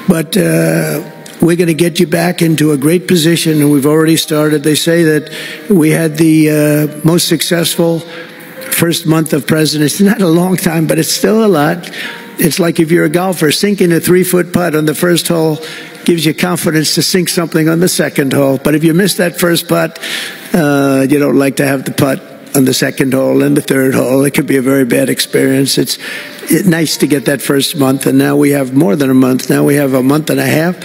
Speaker 2: But we're going to get you back into a great position, and we've already started. They say that we had the most successful first month of presidency. Not a long time, but it's still a lot. It's like if you're a golfer, sinking a 3-foot putt on the first hole gives you confidence to sink something on the second hole. But if you miss that first putt, you don't like to have the putt on the second hole and the third hole. It could be a very bad experience. It's nice to get that first month, and now we have more than a month. Now we have a month and a half,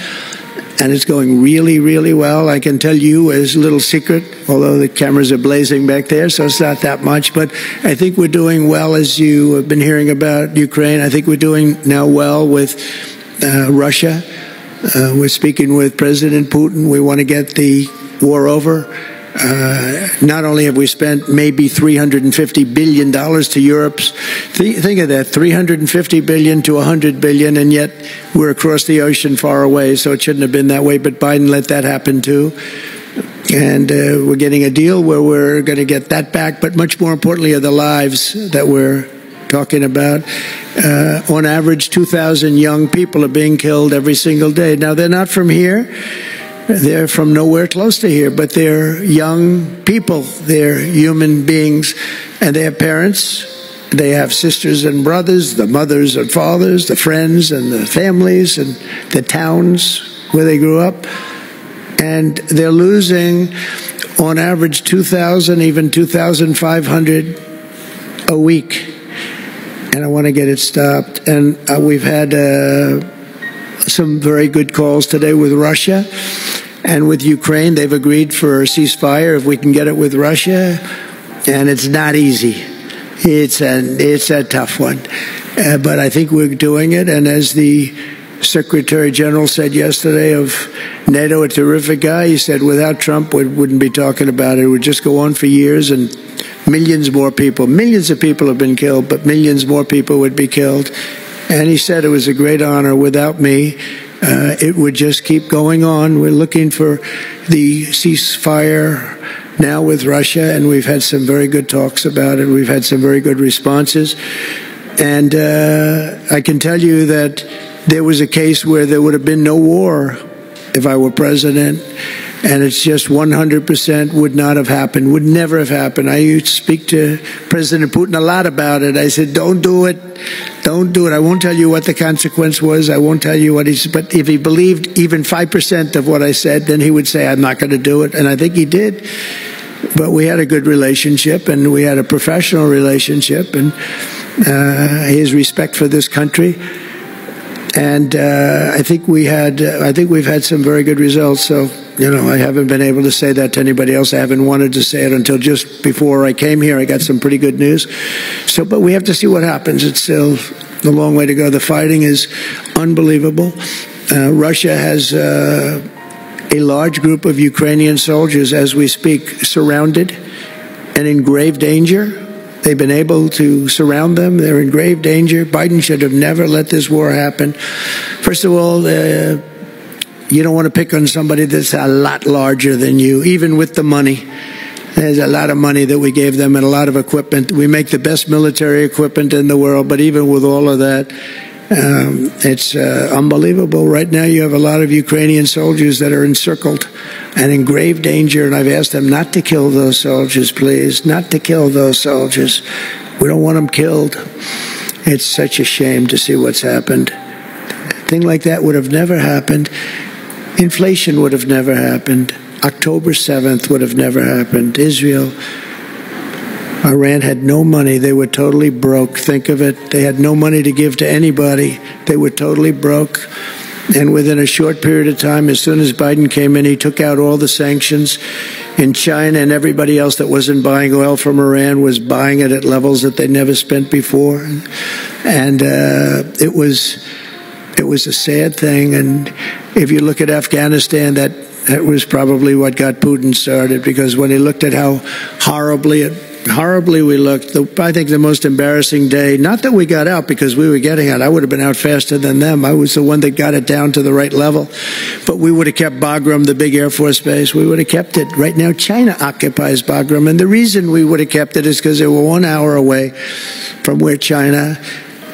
Speaker 2: and it's going really, really well. I can tell you as a little secret, although the cameras are blazing back there, so it's not that much, but I think we're doing well. As you have been hearing about Ukraine, I think we're doing now well with Russia. We're speaking with President Putin. We want to get the war over. Not only have we spent maybe $350 billion to Europe, think of that, $350 billion to $100 billion, and yet we're across the ocean far away, so it shouldn't have been that way, but Biden let that happen too. And we're getting a deal where we're going to get that back, but much more importantly are the lives that we're talking about. On average, 2,000 young people are being killed every single day. Now, they're not from here. They're from nowhere close to here, but they're young people. They're human beings, and they have parents. They have sisters and brothers, the mothers and fathers, the friends and the families and the towns where they grew up. And they're losing, on average, 2,000, even 2,500 a week. And I want to get it stopped. And we've had some very good calls today with Russia and with Ukraine. They've agreed for a ceasefire if we can get it with Russia. And it's not easy. It's a tough one. But I think we're doing it. And as the Secretary General said yesterday of NATO, a terrific guy, he said without Trump, we wouldn't be talking about it. It would just go on for years, and millions more people, millions of people have been killed, but millions more people would be killed. And he said it was a great honor. Without me, it would just keep going on. We're looking for the ceasefire now with Russia, and we've had some very good talks about it. We've had some very good responses. And I can tell you that there was a case where there would have been no war if I were president, and it's just 100% would not have happened, would never have happened. I used to speak to President Putin a lot about it. I said, don't do it. Don't do it. I won't tell you what the consequence was. I won't tell you what he said. But if he believed even 5% of what I said, then he would say, I'm not going to do it. And I think he did. But we had a good relationship, and we had a professional relationship, and his respect for this country. And I think we've had some very good results. So, I haven't been able to say that to anybody else. I haven't wanted to say it until just before I came here. I got some pretty good news. So, but we have to see what happens. It's still a long way to go. The fighting is unbelievable. Russia has a large group of Ukrainian soldiers, as we speak, surrounded and in grave danger. They've been able to surround them. They're in grave danger. Biden should have never let this war happen. First of all, you don't want to pick on somebody that's a lot larger than you, even with the money. There's a lot of money that we gave them and a lot of equipment. We make the best military equipment in the world, but even with all of that, it's unbelievable. Right now you have a lot of Ukrainian soldiers that are encircled and in grave danger, and I've asked them not to kill those soldiers, please, not to kill those soldiers. We don't want them killed. It's such a shame to see what's happened. A thing like that would have never happened. Inflation would have never happened. October 7th would have never happened. Israel, Iran had no money. They were totally broke. Think of it. They had no money to give to anybody. They were totally broke. And within a short period of time, as soon as Biden came in, he took out all the sanctions. In China and everybody else that wasn't buying oil from Iran was buying it at levels that they never spent before. And it was a sad thing. And if you look at Afghanistan, that was probably what got Putin started, because when he looked at how horribly horribly we looked. I think the most embarrassing day, not that we got out because we were getting out. I would have been out faster than them. I was the one that got it down to the right level. But we would have kept Bagram, the big Air Force base. We would have kept it. Right now, China occupies Bagram. And the reason we would have kept it is because they were 1 hour away from where China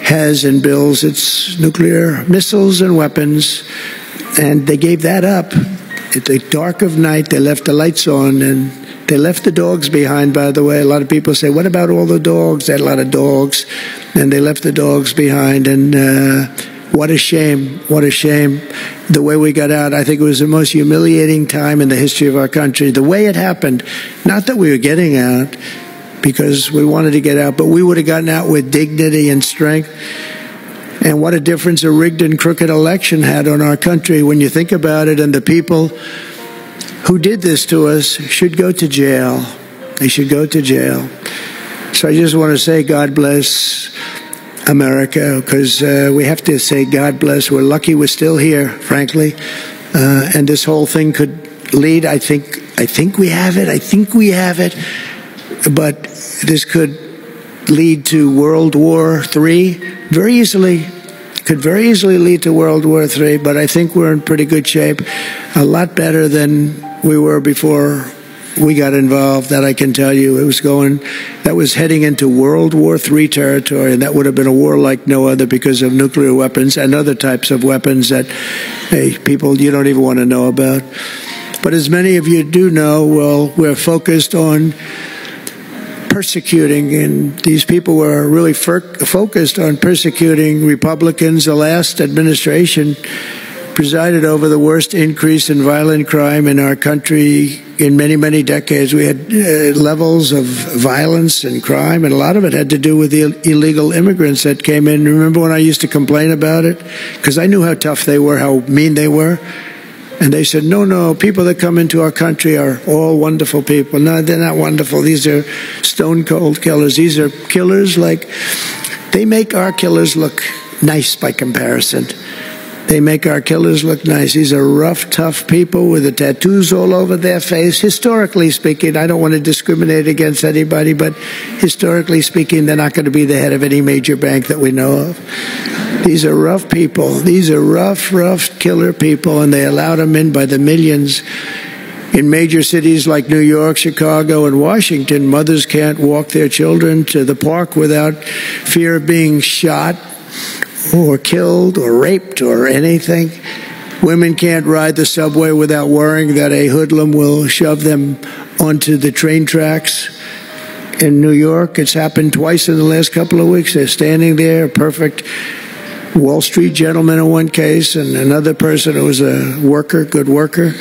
Speaker 2: has and builds its nuclear missiles and weapons. And they gave that up. At the dark of night, they left the lights on, and they left the dogs behind, by the way. A lot of people say, what about all the dogs? They had a lot of dogs, and they left the dogs behind. And what a shame, what a shame. The way we got out, I think it was the most humiliating time in the history of our country. The way it happened, not that we were getting out, because we wanted to get out, but we would have gotten out with dignity and strength. And what a difference a rigged and crooked election had on our country when you think about it. And the people who did this to us should go to jail. They should go to jail. So I just want to say God bless America, because we have to say God bless. We're lucky we're still here, frankly. And this whole thing could lead, I think we have it. I think we have it. But this could lead to World War III very easily. Could very easily lead to World War III, but I think we're in pretty good shape. A lot better than we were before we got involved, that I can tell you. That was heading into World War III territory, and that would have been a war like no other because of nuclear weapons and other types of weapons that, hey, people you don't even want to know about. But as many of you do know, well, we're focused on persecuting, and these people were really focused on persecuting Republicans. The last administration presided over the worst increase in violent crime in our country in many, many decades. We had levels of violence and crime, and a lot of it had to do with the illegal immigrants that came in. Remember when I used to complain about it? Because I knew how tough they were, how mean they were. And they said, no, people that come into our country are all wonderful people. No, they're not wonderful. These are stone-cold killers. These are killers they make our killers look nice by comparison. They make our killers look nice. These are rough, tough people with the tattoos all over their face. Historically speaking, I don't want to discriminate against anybody, but historically speaking, they're not going to be the head of any major bank that we know of. These are rough people. These are rough killer people, and they allow them in by the millions. In major cities like New York, Chicago, and Washington, mothers can't walk their children to the park without fear of being shot or killed or raped or anything. Women can't ride the subway without worrying that a hoodlum will shove them onto the train tracks. In New York, it's happened twice in the last couple of weeks. They're standing there, a perfect Wall Street gentleman in one case, and another person who was a worker, good worker,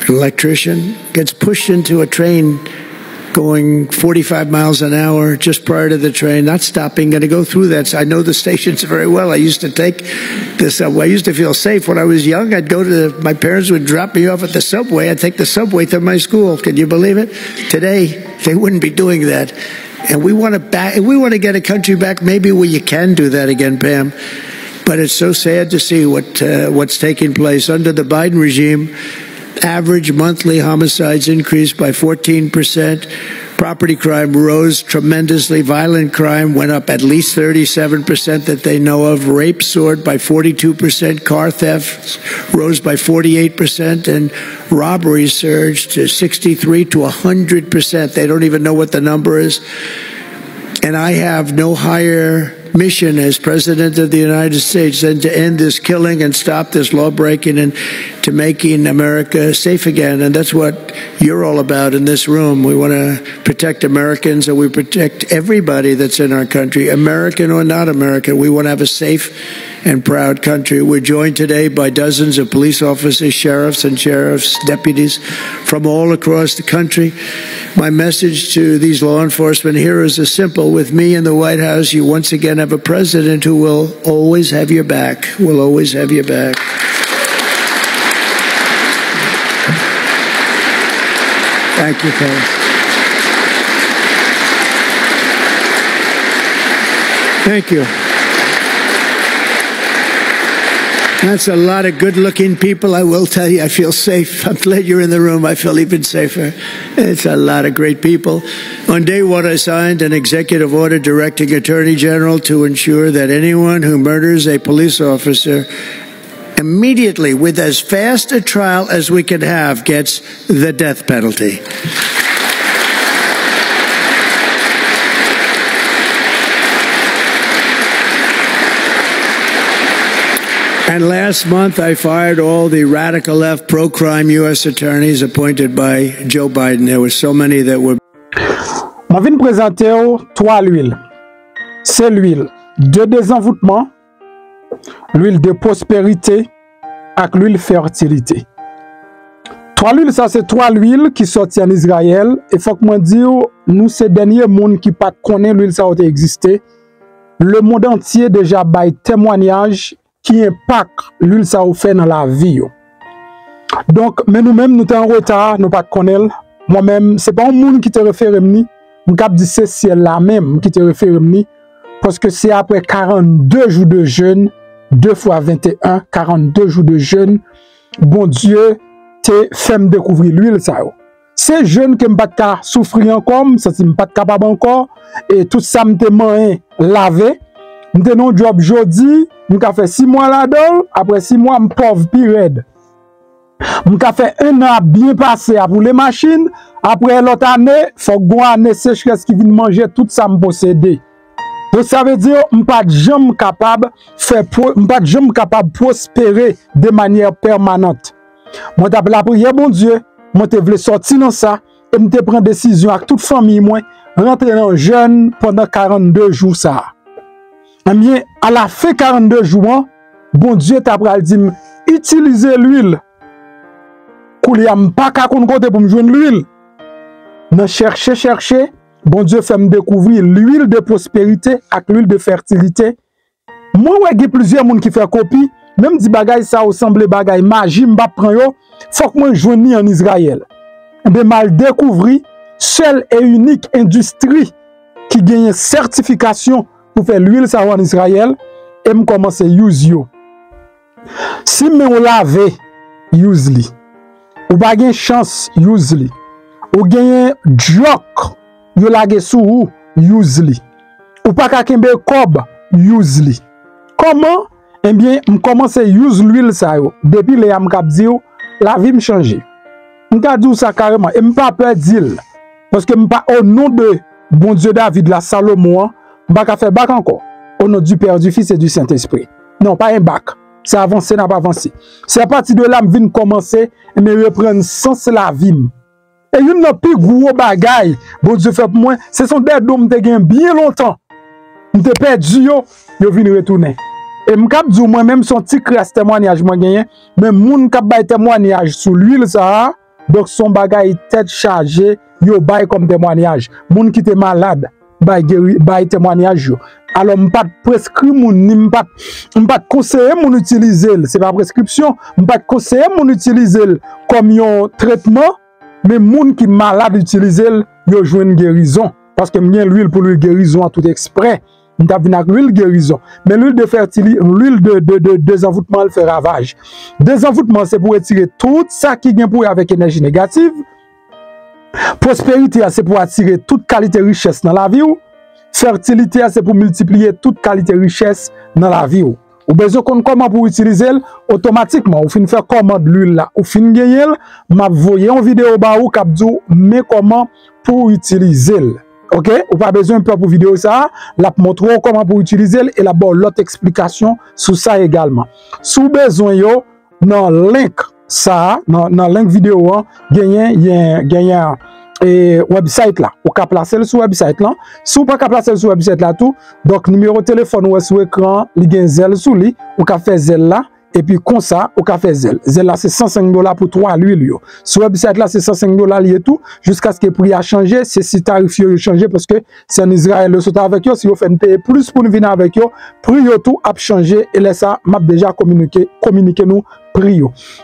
Speaker 2: electrician, gets pushed into a train going 45 miles an hour just prior to the train, not stopping, going to go through that. So I know the stations very well. I used to take the subway. I used to feel safe. When I was young, my parents would drop me off at the subway. I'd take the subway to my school. Can you believe it? Today, they wouldn't be doing that. And we want to get a country back maybe where you can do that again, Pam. But it's so sad to see what's taking place. Under the Biden regime, average monthly homicides increased by 14%. Property crime rose tremendously. Violent crime went up at least 37% that they know of. Rape soared by 42%. Car thefts rose by 48%. And robberies surged to 63 to 100%. They don't even know what the number is. And I have no higher mission as President of the United States than to end this killing and stop this law-breaking and to making America safe again. And that's what you're all about in this room. We want to protect Americans, and we protect everybody that's in our country, American or not American. We want to have a safe and proud country. We're joined today by dozens of police officers, sheriffs and sheriff's deputies from all across the country. My message to these law enforcement heroes is simple. With me in the White House, you once again have a president who will always have your back, will always have your back. Thank you, Paul. Thank you. That's a lot of good-looking people. I will tell you, I feel safe. I'm glad you're in the room. I feel even safer. It's a lot of great people. On day one, I signed an executive order directing Attorney General to ensure that anyone who murders a police officer immediately, with as fast a trial as we can have, gets the death penalty. And last month, I fired all the radical left pro-crime U.S. attorneys appointed by Joe Biden. There were so many that were...
Speaker 1: Je viens présenter trois l'huile. C'est l'huile de désenvoûtement, l'huile de prospérité et l'huile fertilité. Trois l'huile, ça c'est trois l'huile qui sortent en Israël. Et faut que moi dire, nous c'est dernier monde qui pas connaît l'huile ça a existé. Le monde entier déjà bail témoignage qui impacte l'huile ça ou fait dans la vie. Donc, mais nous-mêmes, nous sommes en retard, nous pas connaître. Moi-même, c'est pas un monde qui te réfère ni, nous cap dit c'est ciel là même qui te réfère ni, parce que c'est après 42 jours de jeûne, 2 fois 21, 42 jours de jeûne, bon Dieu te fait me découvrir l'huile ça. C'est jeûne que m'pas pas souffrir encore, ça c'est m'pas capable encore, et tout ça m'te moyen lavé, m'te non job jodi. M'ka fait 6 mois là-dedans, après 6 mois, m'pauvre pi raide. M'ka fait 1 an bien passé pour les machines, après l'autre année, faut que année sécheresse qui vient manger tout ça m'posséder. Donc ça veut dire, m'pas jamais capable prospérer de manière permanente. Moi t'appelle la prière, bon Dieu, moi te voulais sortir dans ça, et m'te prendre décision avec toute famille, moi, rentrer dans jeûne pendant 42 jours ça. Eh bien, à la fin 42 jours, bon Dieu t'a dit, utilisez l'huile. Kouliam pas qu'à côté pour me joindre l'huile. Non, chercher, bon Dieu fait me découvrir l'huile de prospérité avec l'huile de fertilité. Moi, il y a plusieurs monde qui fait copie, même si bagay ça ressemble bagay magie, m'pa prend yo, faut que moi joigni en Israël. Eh bien, mal découvrir seule et unique industrie qui gagne certification pour faire l'huile ça en Israël et me commencer use yo. Si me on lave use li. Ou pas gen chance use li. Ou gen joke yo lage sou use li. Ou pas ka kembe kob use li. Comment? Eh bien, me commencer use l'huile ça yo. Depuis les am k'ap di yo, la vie me changer. M'ka di ça carrément et m'pa peur dire parce que m'pa au nom de bon Dieu David la Salomon, m'pa faire bac encore. Au nom du Père, du Fils et du Saint-Esprit. Non, pas un bac. C'est avancé, n'a pas avancé. C'est à partir de là, je viens commencer et me reprendre sens la vie. Et il n'y a plus gros bagaille. Bon Dieu fait pour moi. Ce sont des dômes qui ont bien longtemps. Je te perdu, yo viennent retourner. Et je dis moi-même, son petit crasse témoignage, moi gagné. Mais moun kap bay témoignage sur l'huile, ça. Donc son bagaille tête chargée, yo bay comme témoignage. Moun qui était malade, bay témoignage yo. Alors, je ne pas prescrire mon, je ne pas conseiller mon utiliser, c'est pas prescription, je ne pas conseiller mon utiliser comme un traitement, mais moun qui malade utiliser, yo joue une guérison parce que m'y l'huile pour lui guérison à tout exprès. M'ta vinn avec l'huile guérison, mais l'huile de fertilité, l'huile de désenvoûtement elle fait ravage. Désenvoûtement c'est pour retirer tout ça qui vient pour avec énergie négative. Prospérité c'est pour attirer toute qualité richesse dans la vie. Fertilité, c'est pour multiplier toute qualité richesse dans la vie. Ou besoin qu'on comment pour utiliser automatiquement. Ou fin faire commande l'huile là, ou fin gagner, m'a voyé en vidéo ba ou k'ap dou mais comment pour utiliser. OK? Ou pas besoin pour vidéo ça, la montrer comment pour utiliser et la bon l'autre explication sur ça également. Sous besoin yo dans link ça, dans link vidéo gagner et website là, ou ka placer sur website là. Si ou pas ka placer sur website là tout, donc numéro de téléphone ou sur écran, li gen zel sous li, ou ka fait zel là et puis comme ça, ou ka fait zel. Zel là c'est $105 pour 3 l'huile yo. Sur website là c'est $105 lié tout jusqu'à ce que le prix a changé, c'est si tarif yo changé parce que c'est en Israël le sauter avec yo, si vous faites payer plus pour nous venir avec yo, prix yo tout a changé et là ça m'a déjà communiqué nous prix.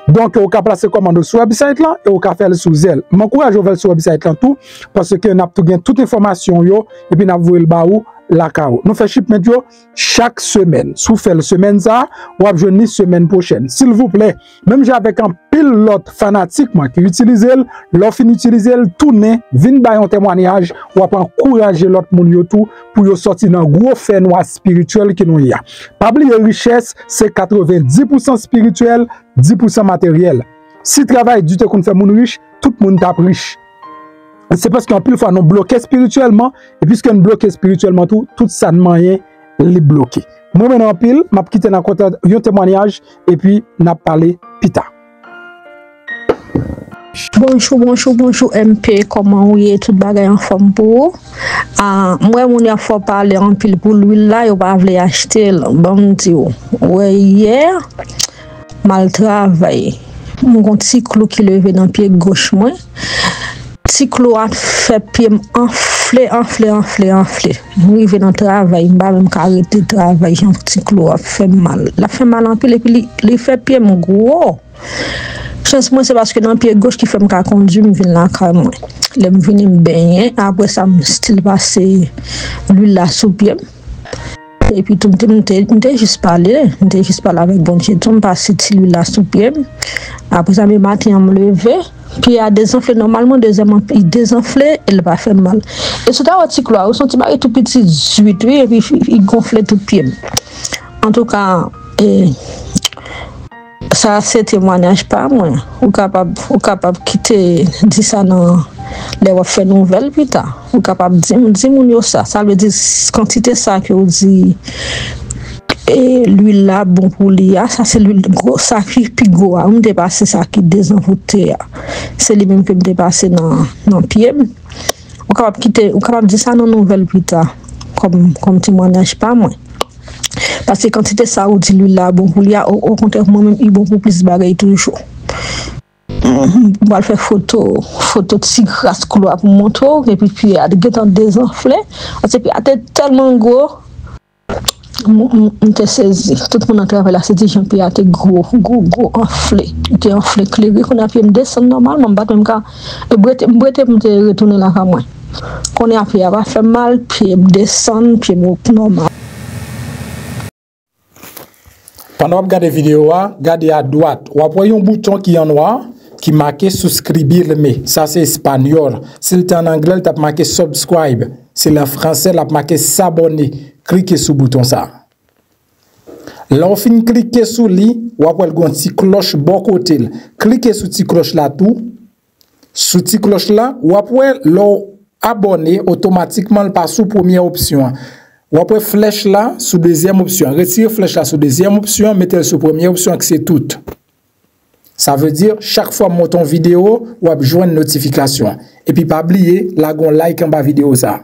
Speaker 1: Donc, on peut placer commande sur le website là et on peut faire le sous Zelle. M'encourage à faire sur le website là tout parce que nous avons toute information yo et puis nous avons le baou la kao. Nous fait shipment yo chaque semaine. Sous fait semaine ça, ou ap joindre semaine prochaine. S'il vous plaît, même j'ai avec un pilote fanatique moi qui utilise l'offre utiliser tourner, vinn ba un témoignage ou ap encourager l'autre moun yo tout pour yo sortir dans gros fait noir spirituel qui nous y a. Pas oublier richesse, c'est 90% spirituel, 10% matériel. Si travail du te kon fait moun riche, tout moun tap riche. C'est parce qu'en pile fois nous bloquons spirituellement et puisque nous bloquons spirituellement tout ça ne rien les bloquer. Moi maintenant en pile, m'a quitté dans côté un témoignage et puis n'a parlé pita.
Speaker 3: Bonjour MP, comment vous êtes tout bagay en forme pour moi mon a faut parler en pile pour l'huile là, il va vouloir acheter bon Dieu. Ouais hier mal travaillé. Mon petit clou qui levé dans pied gauche moi. Petit clou a fait pied enflé. Moi je dans travail, m'pa même arrêter travail, un petit clou a fait mal. La fait mal en pile et puis il fait pied mon gros. Chance moi c'est parce que dans pied gauche qui fait me conduire me vinn là quand moi. Le me venir me baigner après ça me style passer l'huile là sous pied. Et puis tout m'était juste parler avec bon Dieu, tout me passer l'huile là sous pied. Après ça me matin me lever. Puis à désenfler normalement deuxièmement il désenfler il va faire mal et c'est un petit clou on senti tout petit 18 et puis il gonflait tout pied en tout cas ça c'est témoignage pas moi ou capable quitter dire ça dans les faire nouvelle plus tard ou capable dire mon ça veut dire quantité ça que vous dit et l'huile là bon pour l'IA ça c'est l'huile gros ça qui gros on dépasse ça qui désenvoûté c'est lui même que me dépasser dans pied on capable quitter on capable dire ça dans nouvelle plus tard comme témoignage pas moi parce que quand c'était ça ou dit l'huile là bon pour l'IA au contraire moi même il bon pour plus bagaille toujours on va faire photo de cigasse couloir pour montrer et puis à désenfler parce que tellement gros on te saisi tout le monde à travers la cité Jean-Pierre était gros enflé était enflé clairé qu'on a pu me descendre normalement pas même cas et me retourner là quand moi qu'on a fait va faire mal puis descendre puis normal.
Speaker 1: Pendant que vous regardez la vidéo, regardez à droite, vous voyez un bouton qui est en noir qui marqué souscribirme. Ça c'est espagnol. Si c'est en anglais, tu as marqué subscribe. C'est en français, tu as marqué s'abonner. Cliquez sur le bouton ça. Là, on finit cliquer sur lui, ou après une petite cloche bon côté. Cliquez sur cette cloche là tout. Sur cette cloche là, ou après l'on abonner automatiquement le passe sous première option. Ou après flèche là sous deuxième option. Retirez flèche là sous deuxième option, mettez sur première option que c'est tout. Ça veut dire chaque fois que je monte une vidéo, ou joindre une notification. Et puis pas oublier, là, on like en bas vidéo ça.